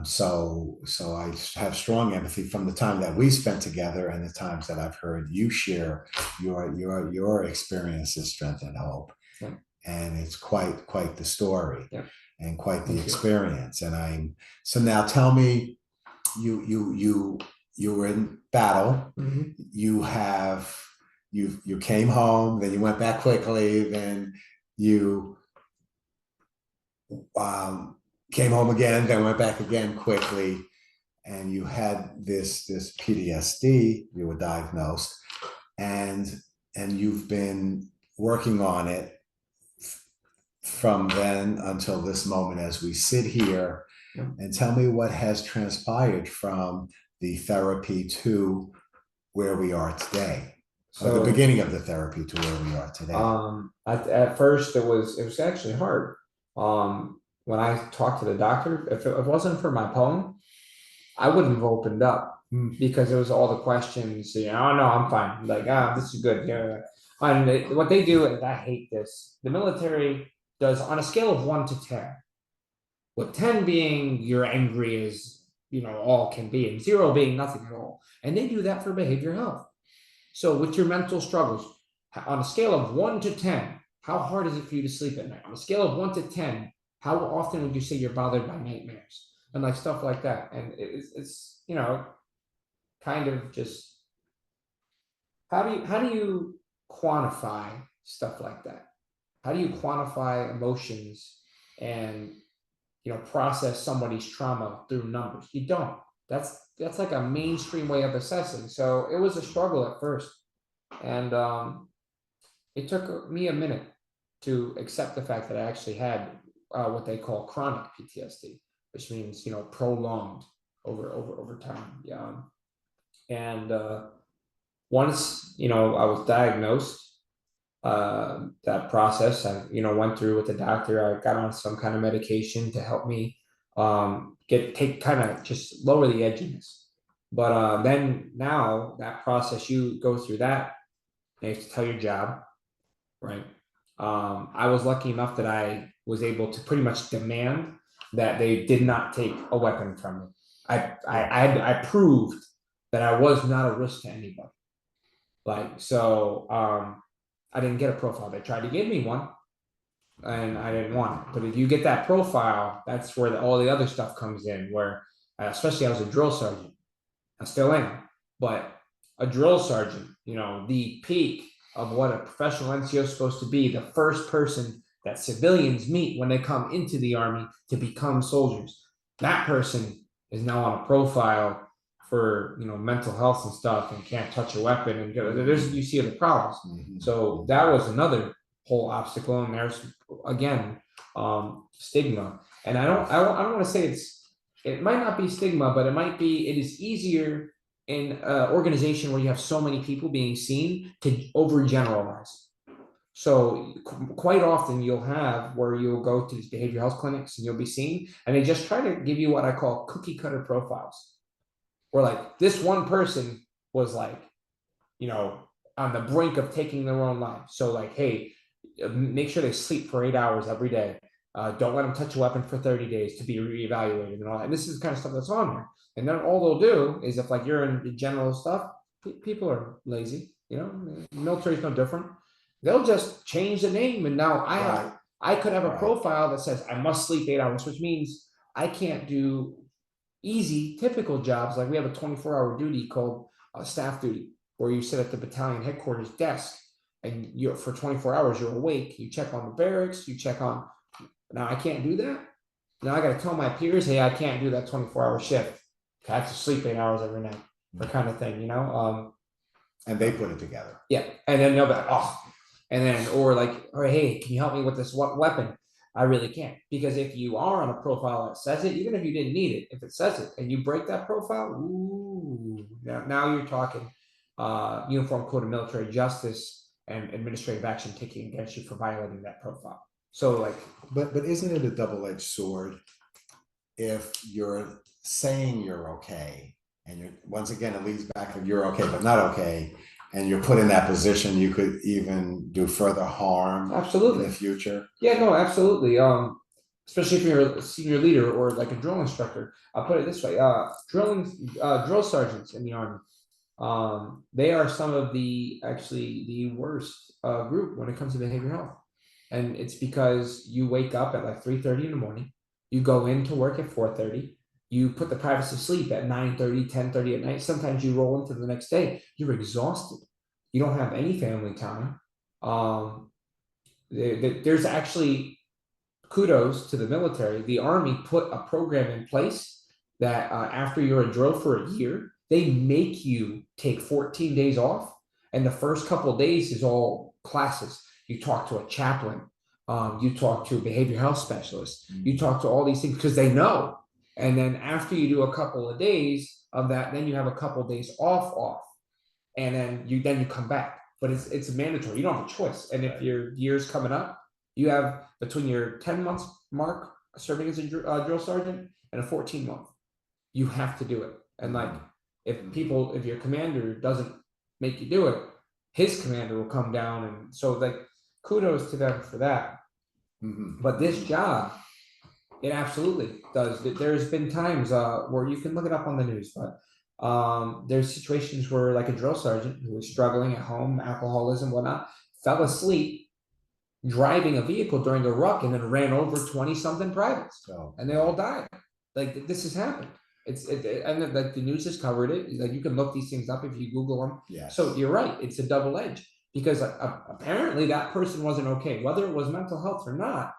So I have strong empathy from the time that we spent together and the times that I've heard you share your experiences, strength and hope. And it's quite the story and quite the experience. And so now tell me, you were in battle. You came home, then you went back quickly, then you came home again, then went back again quickly. and you had this PTSD. You were diagnosed, and you've been working on it from then until this moment as we sit here. Yeah. And tell me what has transpired from the therapy to where we are today. So the beginning of the therapy to where we are today. At first it was actually hard. When I talked to the doctor, if it wasn't for my poem, I wouldn't have opened up because it was all the questions. Oh no, I'm fine. Like, this is good. Yeah. And what they do, and I hate this, the military does on a scale of 1 to 10, with 10 being you're angry as all can be, and 0 being nothing at all. And they do that for behavioral health. So with your mental struggles, on a scale of 1 to 10, how hard is it for you to sleep at night? On a scale of 1 to 10, how often would you say you're bothered by nightmares and like stuff like that? And it's kind of just how do you quantify stuff like that? How do you quantify emotions and process somebody's trauma through numbers? You don't. That's like a mainstream way of assessing. So it was a struggle at first, and it took me a minute to accept the fact that I actually had what they call chronic PTSD, which means prolonged over time. Yeah, and once I was diagnosed, that process I went through with the doctor. I got on some kind of medication to help me kind of just lower the edginess. But then now that process, you go through that, and you have to tell your job, right? I was lucky enough that I was able to pretty much demand that they did not take a weapon from me. I proved that I was not a risk to anybody. Like, so I didn't get a profile. They tried to give me one, and I didn't want it. But if you get that profile, that's where all the other stuff comes in. Where, especially I was a drill sergeant, I still am, but a drill sergeant, the peak of what a professional NCO is supposed to be, the first person that civilians meet when they come into the Army to become soldiers. That person is now on a profile for mental health and stuff, and can't touch a weapon, and you see the problems. So that was another whole obstacle, and there's again stigma. And I don't want to say it might not be stigma, but it is easier in an organization where you have so many people being seen to overgeneralize. So quite often you'll have where you'll go to these behavioral health clinics and you'll be seen, and they just try to give you what I call cookie cutter profiles. Where like this one person was like, on the brink of taking their own life. So like, hey, make sure they sleep for 8 hours every day. Don't let them touch a weapon for 30 days to be reevaluated and all that. And this is the kind of stuff that's on there. And then all they'll do is, if like you're in the general stuff, people are lazy. The military is no different. They'll just change the name, and now I could have a profile that says I must sleep 8 hours, which means I can't do easy, typical jobs. Like we have a 24-hour duty called staff duty, where you sit at the battalion headquarters desk, and you're for 24 hours, you're awake. You check on the barracks, you check on. Now I can't do that. Now I got to tell my peers, hey, I can't do that 24-hour shift. I have to sleep 8 hours every night, or kind of thing, And they put it together. Yeah, and then they'll be like, oh, and then or like, or hey, can you help me with this weapon? I really can't, because if you are on a profile that says it, even if you didn't need it, if it says it and you break that profile, ooh, now you're talking Uniform Code of Military Justice and administrative action taken against you for violating that profile. So like, but isn't it a double-edged sword if you're saying you're okay, and you're, once again, it leads back to you're okay but not okay, and you're put in that position, you could even do further harm absolutely in the future. Yeah, no, absolutely. Especially if you're a senior leader or like a drill instructor. I'll put it this way: drill sergeants in the Army, they are some of the worst group when it comes to behavioral health, and it's because you wake up at like 3:30 in the morning, you go into work at 4:30. You put the privates to sleep at 9:30, 10:30 at night. Sometimes you roll into the next day. You're exhausted. You don't have any family time. There's actually kudos to the military. The Army put a program in place that after you're a drill for a year, they make you take 14 days off. And the first couple of days is all classes. You talk to a chaplain, you talk to a behavioral health specialist, you talk to all these things because they know. And then after you do a couple of days of that, then you have a couple of days off, and then you come back. But it's mandatory. You don't have a choice. And if your year's coming up, you have between your 10 months mark serving as a drill sergeant and a 14-month. You have to do it. And like if your commander doesn't make you do it, his commander will come down. And so like kudos to them for that. But this job, it absolutely does. There's been times where you can look it up on the news, but there's situations where like a drill sergeant who was struggling at home, alcoholism, whatnot, fell asleep driving a vehicle during a ruck and then ran over 20-something privates, and they all died. Like this has happened. And like the news has covered it. Like you can look these things up if you Google them. Yes. So you're right. It's a double edge because apparently that person wasn't okay, whether it was mental health or not.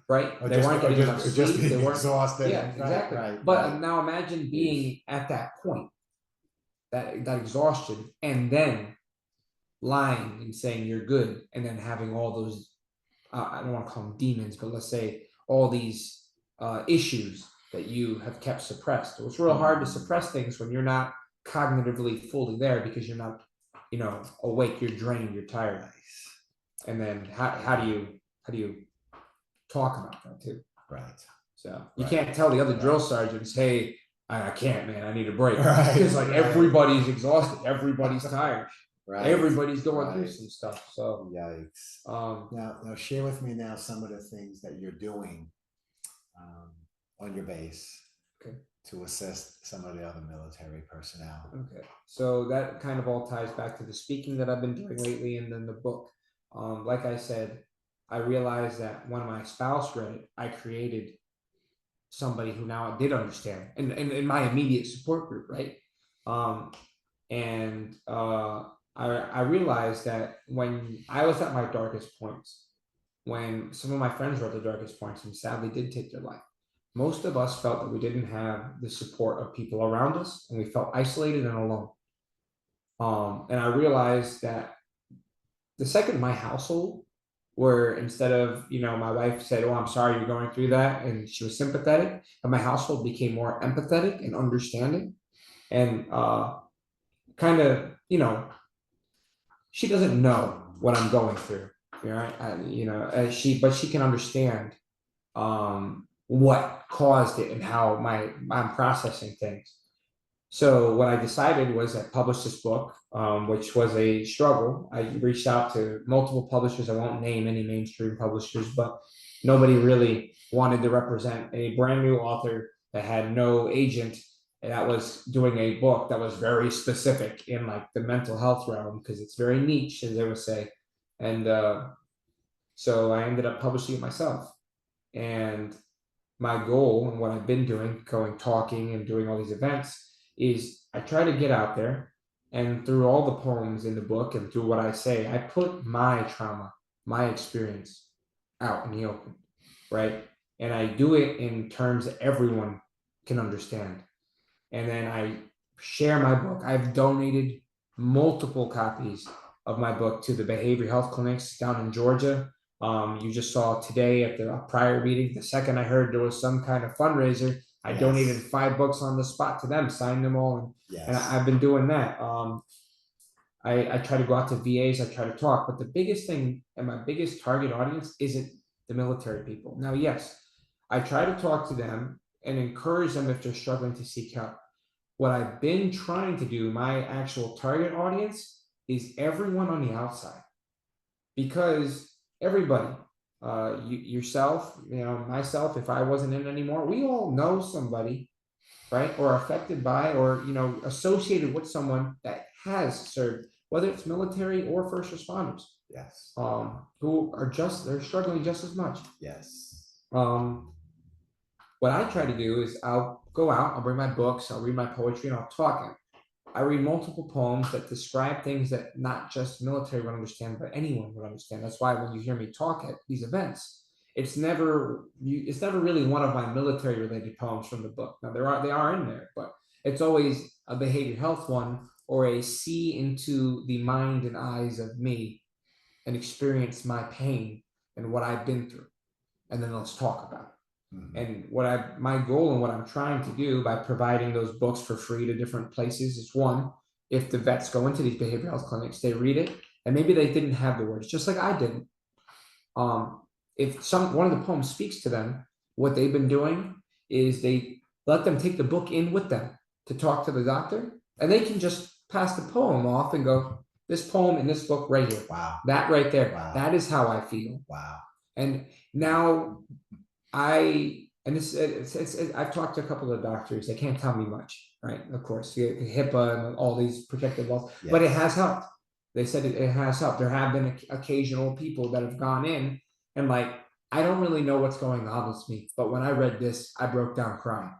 Right. Or they weren't getting enough sleep. They weren't exhausted. Yeah, exactly. But now imagine being at that point, that exhaustion, and then lying and saying you're good, and then having all those, I don't want to call them demons, but let's say all these issues that you have kept suppressed. So it's real hard to suppress things when you're not cognitively fully there because you're not, awake, you're drained, you're tired. And then how do you talk about that too? Right. So you can't tell the other drill sergeants, hey, I can't, man, I need a break. Because everybody's exhausted, everybody's tired. Everybody's going through some stuff. So yikes. Now share with me now some of the things that you're doing on your base to assist some of the other military personnel. Okay. So that kind of all ties back to the speaking that I've been doing lately and then the book. Like I said, I realized that when my spouse read it, I created somebody who now did understand in my immediate support group, right? I realized that when I was at my darkest points, when some of my friends were at the darkest points and sadly did take their life, most of us felt that we didn't have the support of people around us and we felt isolated and alone. And I realized that the second my household, where instead of, my wife said, oh, I'm sorry you're going through that, and she was sympathetic, and my household became more empathetic and understanding and kind of, she doesn't know what I'm going through, right? But she can understand what caused it and how I'm processing things. So what I decided was I published this book, which was a struggle. I reached out to multiple publishers. I won't name any mainstream publishers, but nobody really wanted to represent a brand new author that had no agent that was doing a book that was very specific in like the mental health realm, because it's very niche, as they would say. And so I ended up publishing it myself. And my goal and what I've been doing, talking and doing all these events, is I try to get out there, and through all the poems in the book and through what I say, I put my trauma, my experience out in the open, right? And I do it in terms that everyone can understand. And then I share my book. I've donated multiple copies of my book to the behavioral health clinics down in Georgia. You just saw today at the prior meeting, the second I heard there was some kind of fundraiser, I donated 5 books on the spot to them, signed them all. And I've been doing that. I try to go out to VAs, I try to talk, but the biggest thing and my biggest target audience isn't the military people. Now, yes, I try to talk to them and encourage them if they're struggling to seek help. What I've been trying to do, my actual target audience, is everyone on the outside. Because everybody, yourself, myself, if I wasn't in anymore, we all know somebody, right? Or affected by, or, associated with someone that has served, whether it's military or first responders. Yes. Who are they're struggling just as much. Yes. What I try to do is I'll go out, I'll bring my books, I'll read my poetry, and I'll talk. I read multiple poems that describe things that not just military would understand, but anyone would understand. That's why when you hear me talk at these events, it's never really one of my military related poems from the book. Now they are in there, but it's always a behavior health one or a see into the mind and eyes of me and experience my pain and what I've been through, and then let's talk about it. Mhm. And my goal and what I'm trying to do by providing those books for free to different places is, one, if the vets go into these behavioral health clinics, they read it, and maybe they didn't have the words, just like I didn't. If one of the poems speaks to them, what they've been doing is they let them take the book in with them to talk to the doctor, and they can just pass the poem off and go, this poem in this book right here. Wow. That right there. Wow. That is how I feel. Wow. And now I've talked to a couple of doctors. They can't tell me much, right? Of course, HIPAA and all these protective laws, Yes. but it has helped. They said it has helped. There have been occasional people that have gone in and like, I don't really know what's going on with me, but when I read this, I broke down crying.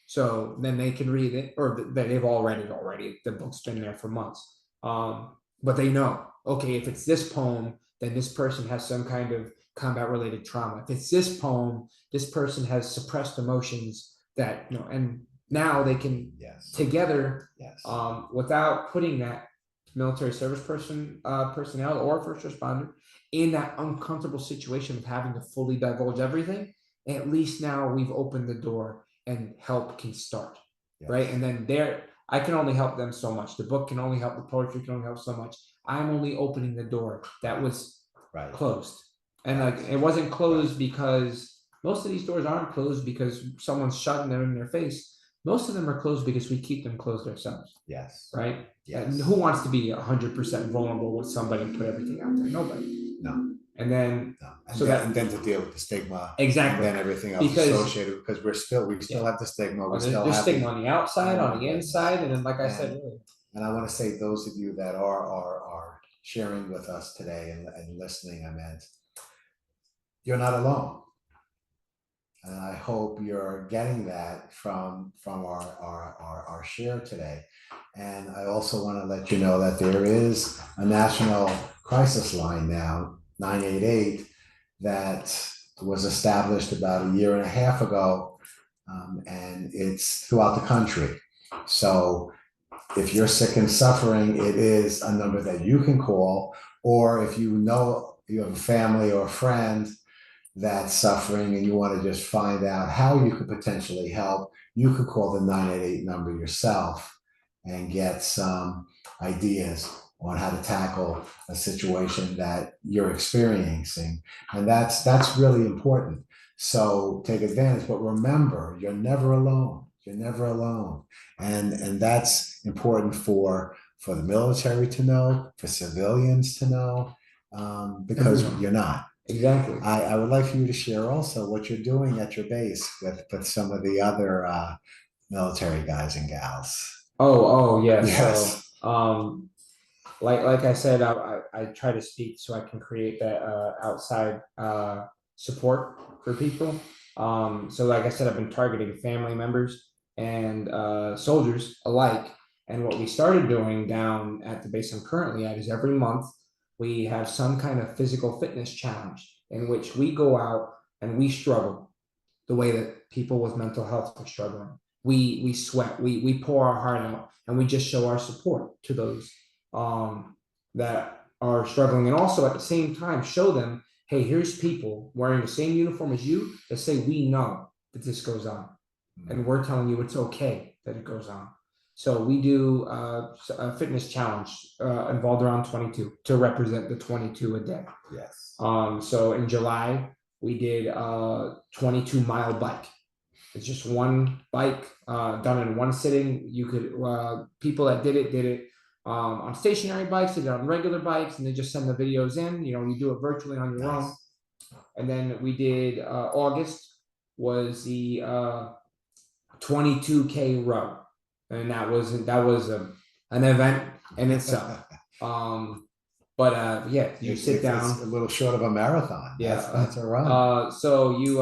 So then they can read it, or they've all read it already. The book's been there for months. But they know, okay, if it's this poem, then this person has some kind of combat related trauma. If it's this poem, this person has suppressed emotions that, and now they can together, without putting that military service personnel or first responder in that uncomfortable situation of having to fully divulge everything. At least now we've opened the door and help can start, right? And then I can only help them so much. The book can only help, the poetry can only help so much. I'm only opening the door that was closed. And like, it wasn't closed because most of these doors aren't closed because someone's shutting them in their face. Most of them are closed because we keep them closed ourselves. Yes. Right? Yes. And who wants to be 100% vulnerable with somebody and put everything out there? Nobody. No. And then, no. And then to deal with the stigma, exactly, and then everything else associated, because we still have the stigma. There's stigma on the outside, on the inside, and then, like I said earlier. And I want to say, those of you that are sharing with us today and listening, you're not alone. And I hope you're getting that from our share today. And I also want to let you know that there is a national crisis line now, 988, that was established about a year and a half ago, and it's throughout the country. So if you're sick and suffering, it is a number that you can call, or if you know you have a family or a friend that's suffering and you want to just find out how you could potentially help, you could call the 988 number yourself and get some ideas on how to tackle a situation that you're experiencing. And that's really important. So take advantage, but remember, you're never alone. You're never alone. And that's important for the military to know, for civilians to know, because you're not. Exactly. I would like for you to share also what you're doing at your base with some of the other military guys and gals. Oh, yes. Yes. So, like I said, I try to speak so I can create that outside support for people. So like I said, I've been targeting family members and soldiers alike. And what we started doing down at the base I'm currently at is every month we have some kind of physical fitness challenge in which we go out and we struggle the way that people with mental health are struggling. We sweat, we pour our heart out, and we just show our support to those that are struggling, and also at the same time show them, hey, here's people wearing the same uniform as you that say we know that this goes on, and we're telling you it's okay that it goes on. So we do a fitness challenge involved around 22 to represent the 22 a day. Yes. So in July, we did a 22-mile bike. It's just one bike done in one sitting. You could, people that did it on stationary bikes, they did it on regular bikes, and they just send the videos in. You do it virtually on your own. And then we did August was the 22K row. And that was an event in itself. Yeah, you sit down. It's a little short of a marathon. Yeah, that's a run. So you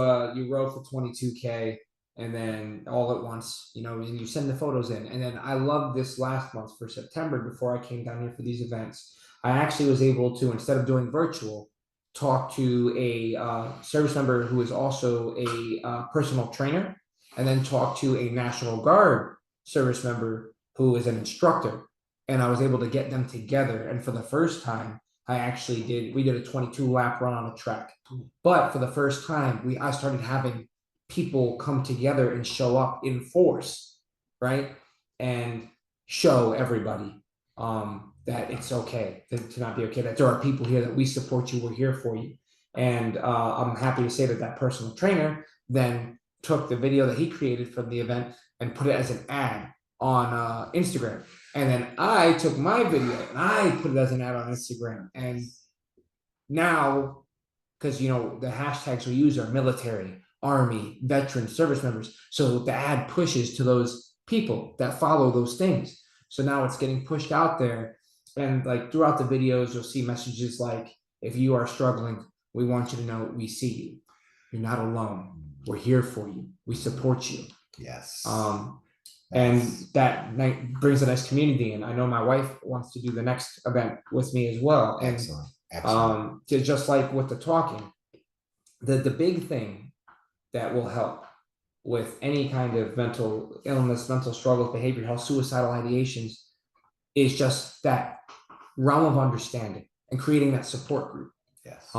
row for 22K, and then all at once, and you send the photos in. And then I loved this last month for September, before I came down here for these events. I actually was able to, instead of doing virtual, talked to a service member who is also a personal trainer, and then talked to a National Guard service member who is an instructor. And I was able to get them together. And for the first time, we did a 22 lap run on a track. But for the first time, I started having people come together and show up in force, right? And show everybody that it's okay to not be okay, that there are people here, that we support you, we're here for you. And I'm happy to say that that personal trainer then took the video that he created from the event and put it as an ad on Instagram. And then I took my video and I put it as an ad on Instagram. And now, because the hashtags we use are military, army, veteran, service members. So the ad pushes to those people that follow those things. So now it's getting pushed out there. And like throughout the videos, you'll see messages like, if you are struggling, we want you to know we see you. You're not alone. We're here for you. We support you. Yes. And that brings a nice community. And I know my wife wants to do the next event with me as well. And Excellent. just like with the talking, the big thing that will help with any kind of mental illness, mental struggles, behavioral health, suicidal ideations is just that realm of understanding and creating that support group. Yes.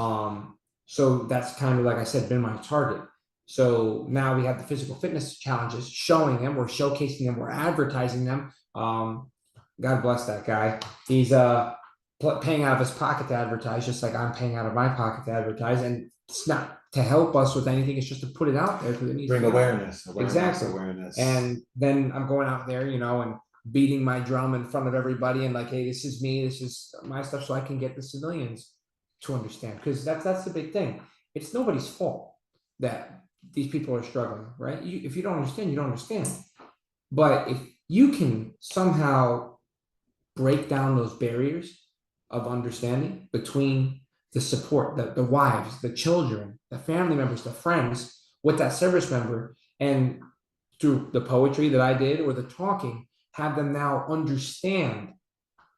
So that's kind of, like I said, been my target. So now we have the physical fitness challenges, showing them, we're showcasing them, we're advertising them. God bless that guy. He's paying out of his pocket to advertise, just like I'm paying out of my pocket to advertise. And it's not to help us with anything, it's just to put it out there because it needs Bring awareness. Exactly. Awareness. And then I'm going out there, and beating my drum in front of everybody and like, hey, this is me, this is my stuff, so I can get the civilians to understand. Because that's the big thing. It's nobody's fault that these people are struggling, right? If you don't understand, you don't understand. But if you can somehow break down those barriers of understanding between the support, the wives, the children, the family members, the friends with that service member, and through the poetry that I did or the talking, have them now understand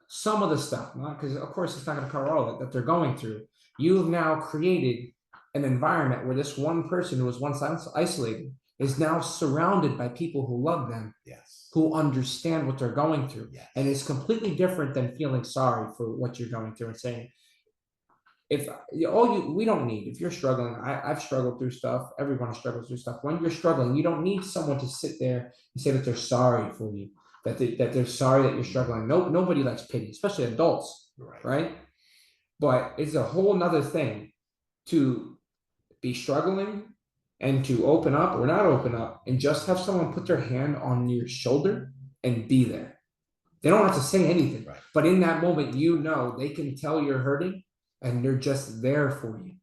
some of the stuff, because of course it's not going to cover all of it that they're going through. You've now created an environment where this one person who was once isolated is now surrounded by people who love them, yes, who understand what they're going through. Yes. And it's completely different than feeling sorry for what you're going through and saying, we don't need, if you're struggling, I've struggled through stuff, everyone struggles through stuff. When you're struggling, you don't need someone to sit there and say that they're sorry for you, that they're sorry that you're struggling. Nobody likes pity, especially adults, right? But it's a whole nother thing to be struggling and to open up or not open up and just have someone put their hand on your shoulder and be there. They don't have to say anything, but in that moment, they can tell you're hurting and they're just there for you.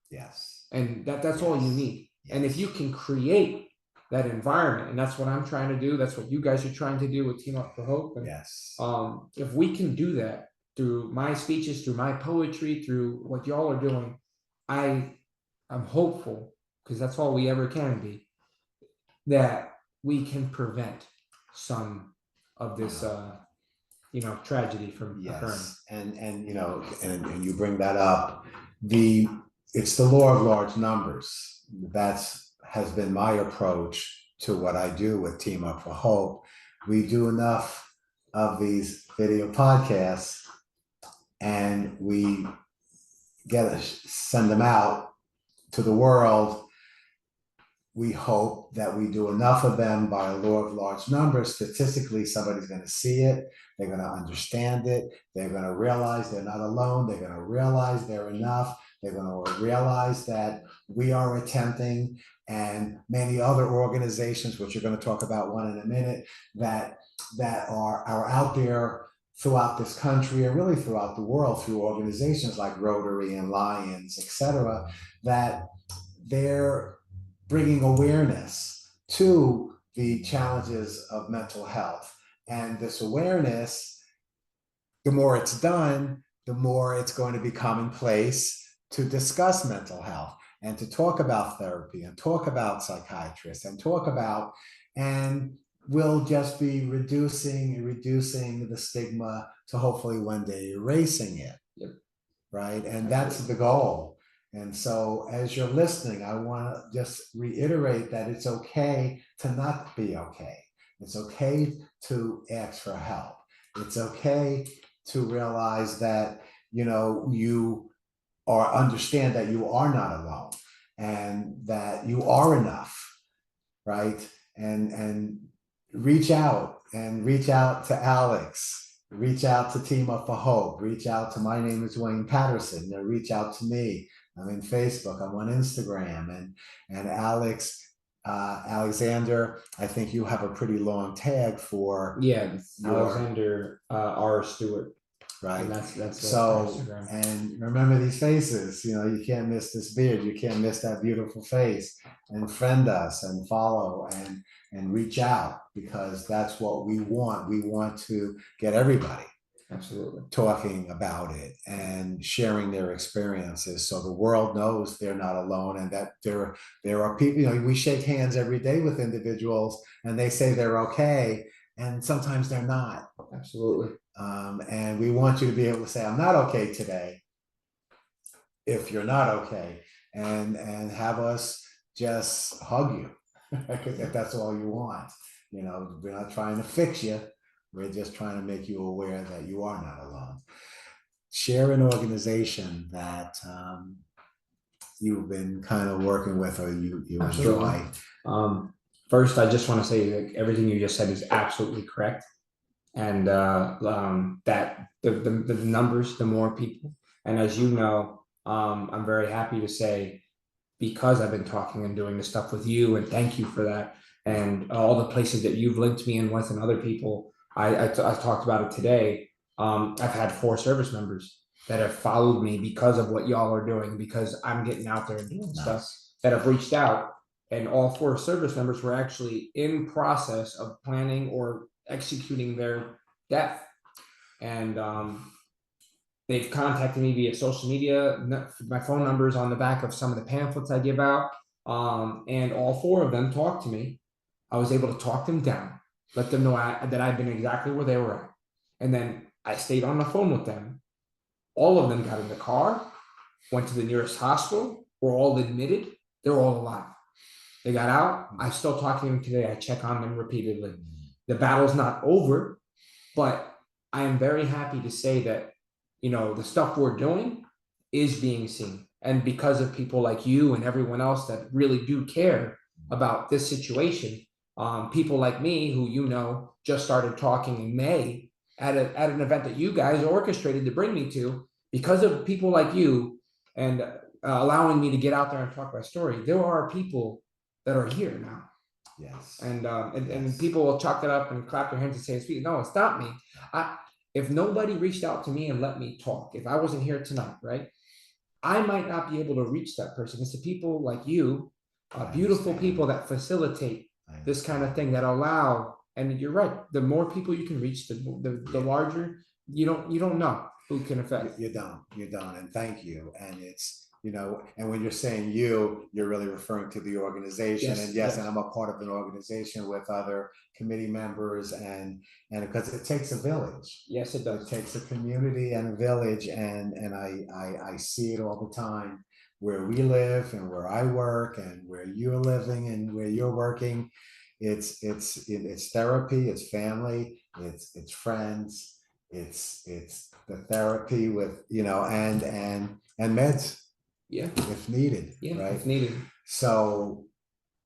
Yes. And that's all you need. Yes. And if you can create that environment, and that's what I'm trying to do, that's what you guys are trying to do with Team Up for Hope. And, yes. If we can do that through my speeches, through my poetry, through what y'all are doing, I'm hopeful, because that's all we ever can be, that we can prevent some of this tragedy from occurring. And you bring that up. It's the law of large numbers. Has been my approach to what I do with Team Up for Hope. We do enough of these video podcasts and we send them out to the world. We hope that we do enough of them by a law of large numbers. Statistically, somebody's going to see it. They're going to understand it. They're going to realize they're not alone. They're going to realize they're enough. They're going to realize that we are attempting, and many other organizations, which you're going to talk about one in a minute, that are out there throughout this country and really throughout the world through organizations like Rotary and Lions, etc., that they're bringing awareness to the challenges of mental health. And this awareness, the more it's done, the more it's going to be commonplace to discuss mental health and to talk about therapy and talk about psychiatrists and we'll just be reducing the stigma to hopefully one day erasing it. Yep. Right? And that's the goal. And so as you're listening, I want to just reiterate that it's okay to not be okay. It's okay to ask for help. It's okay to realize that, you or understand that you are not alone and that you are enough, right? And reach out to Alex, reach out to Team Up for Hope, reach out to, my name is Wayne Patterson, reach out to me. I'm in Facebook, I'm on Instagram, and Alex, Alexander, I think you have a pretty long tag for Alexander R. Stewart. Right. And that's so Instagram. And remember these faces, you can't miss this beard, you can't miss that beautiful face, and friend us and follow and reach out, because that's what we want. We want to get everybody absolutely talking about it and sharing their experiences, so the world knows they're not alone, and that there are people, we shake hands every day with individuals and they say they're okay, and sometimes they're not. Absolutely. And we want you to be able to say, I'm not okay today, if you're not okay, and have us just hug you if that's all you want. We're not trying to fix you. We're just trying to make you aware that you are not alone. Share an organization that you've been kind of working with, or you enjoy. First, I just want to say that everything you just said is absolutely correct. And that the numbers, the more people. And as you know, I'm very happy to say, because I've been talking and doing this stuff with you, and thank you for that. And all the places that you've linked me in with and other people, I talked about it today. I've had 4 service members that have followed me because of what y'all are doing, because I'm getting out there and doing stuff, that have reached out. And all 4 service members were actually in process of planning or executing their death. And they've contacted me via social media. My phone number is on the back of some of the pamphlets I give out. And all 4 of them talked to me. I was able to talk them down, let them know that I've been exactly where they were at. And then I stayed on the phone with them. All of them got in the car, went to the nearest hospital, were all admitted. They're all alive. They got out. I still talk to them today. I check on them repeatedly. The battle's not over, but I am very happy to say that, the stuff we're doing is being seen. And because of people like you and everyone else that really do care about this situation, people like me who, just started talking in May at an event that you guys orchestrated to bring me to, because of people like you and allowing me to get out there and talk my story, there are people that are here now. Yes. And people will chalk it up and clap their hands and say, it's me. No, it's not me. If nobody reached out to me and let me talk, if I wasn't here tonight, right, I might not be able to reach that person. It's the people like you, beautiful people that facilitate this kind of thing, that allow. And you're right. The more people you can reach, the larger. You don't know who can affect. You don't. And thank you. And it's, and when you're saying you're really referring to the organization. Yes, and I'm a part of an organization with other committee members, and because it takes a village. Yes, it does. It takes a community and a village, and I see it all the time, where we live and where I work and where you're living and where you're working. It's therapy, it's family, it's friends, it's the therapy with, and meds. Yeah, if needed. Yeah, right. If needed. So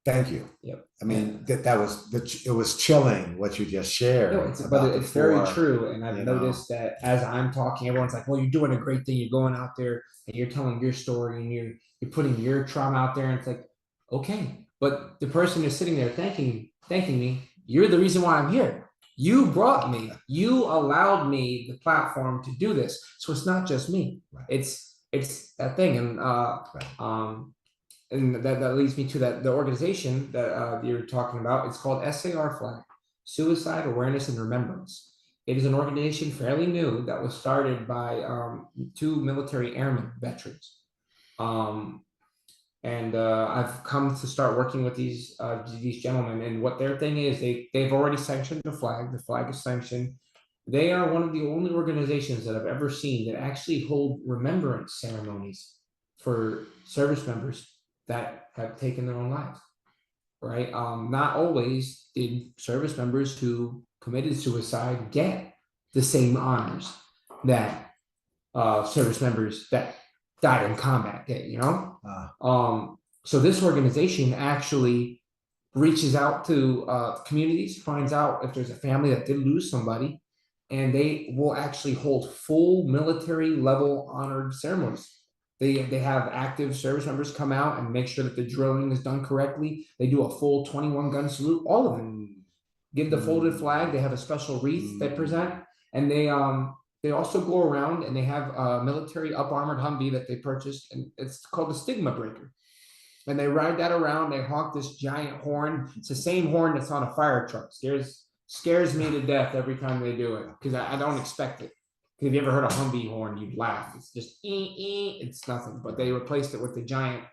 thank you. Yep. I mean, it was chilling what you just shared. No, but it's very true. And I've noticed that as I'm talking, everyone's like, well, you're doing a great thing. You're going out there and you're telling your story and you're putting your trauma out there. And it's like, okay, but the person is sitting there thanking me. You're the reason why I'm here. You brought me. You allowed me the platform to do this. So it's not just me. Right. It's that thing. And that leads me to the organization that you're talking about. It's called SAR Flag, Suicide Awareness and Remembrance. It is an organization fairly new that was started by 2 military airmen veterans. I've come to start working with these gentlemen, and what their thing is, they've already sanctioned the flag. The flag is sanctioned. They are one of the only organizations that I've ever seen that actually hold remembrance ceremonies for service members that have taken their own lives, right? Not always did service members who committed suicide get the same honors that service members that died in combat get, so this organization actually reaches out to communities, finds out if there's a family that did lose somebody, and they will actually hold full military level honored ceremonies. They have active service members come out and make sure that the drilling is done correctly. They do a full 21 gun salute, all of it. Give the folded flag. They have a special wreath they present, and they also go around and they have a military up armored Humvee that they purchased, and it's called the Stigma breaker. And they ride that around. They honk this giant horn. It's the same horn that's on a fire truck. Scares me to death every time they do it because I don't expect it. If you ever heard a Humvee horn, you'd laugh. It's just it's nothing. But they replaced it with the giant.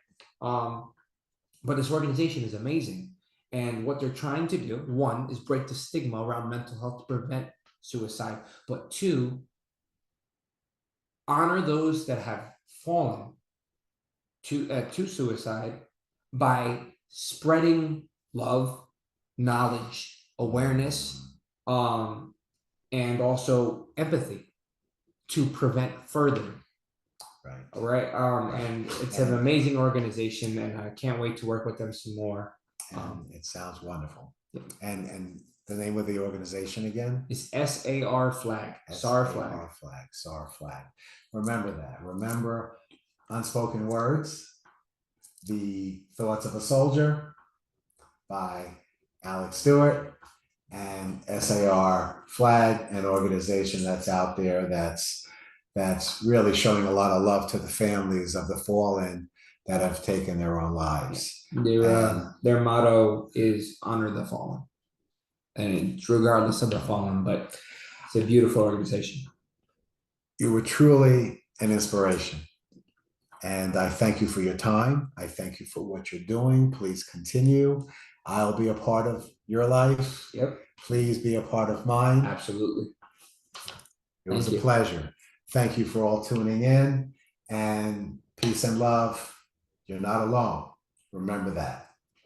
But this organization is amazing, and what they're trying to do, one, is break the stigma around mental health to prevent suicide, but two, honor those that have fallen to suicide by spreading love, knowledge, awareness, and also empathy to prevent further. Right. All right. And it's an amazing organization, and I can't wait to work with them some more. It sounds wonderful. Yeah. And the name of the organization again? It's SAR Flag. SAR Flag. SAR Flag. Remember that. Remember Unspoken Words, The Thoughts of a Soldier by Alex Stewart, and SAR Flag, an organization that's out there that's really showing a lot of love to the families of the fallen that have taken their own lives. Their motto is honor the fallen, and it's regardless of the fallen, but it's a beautiful organization. You were truly an inspiration, and I thank you for your time. I thank you for what you're doing. Please continue. I'll be a part of your life. Yep. Please be a part of mine. Absolutely. It was a pleasure. Thank you for all tuning in, and peace and love. You're not alone. Remember that.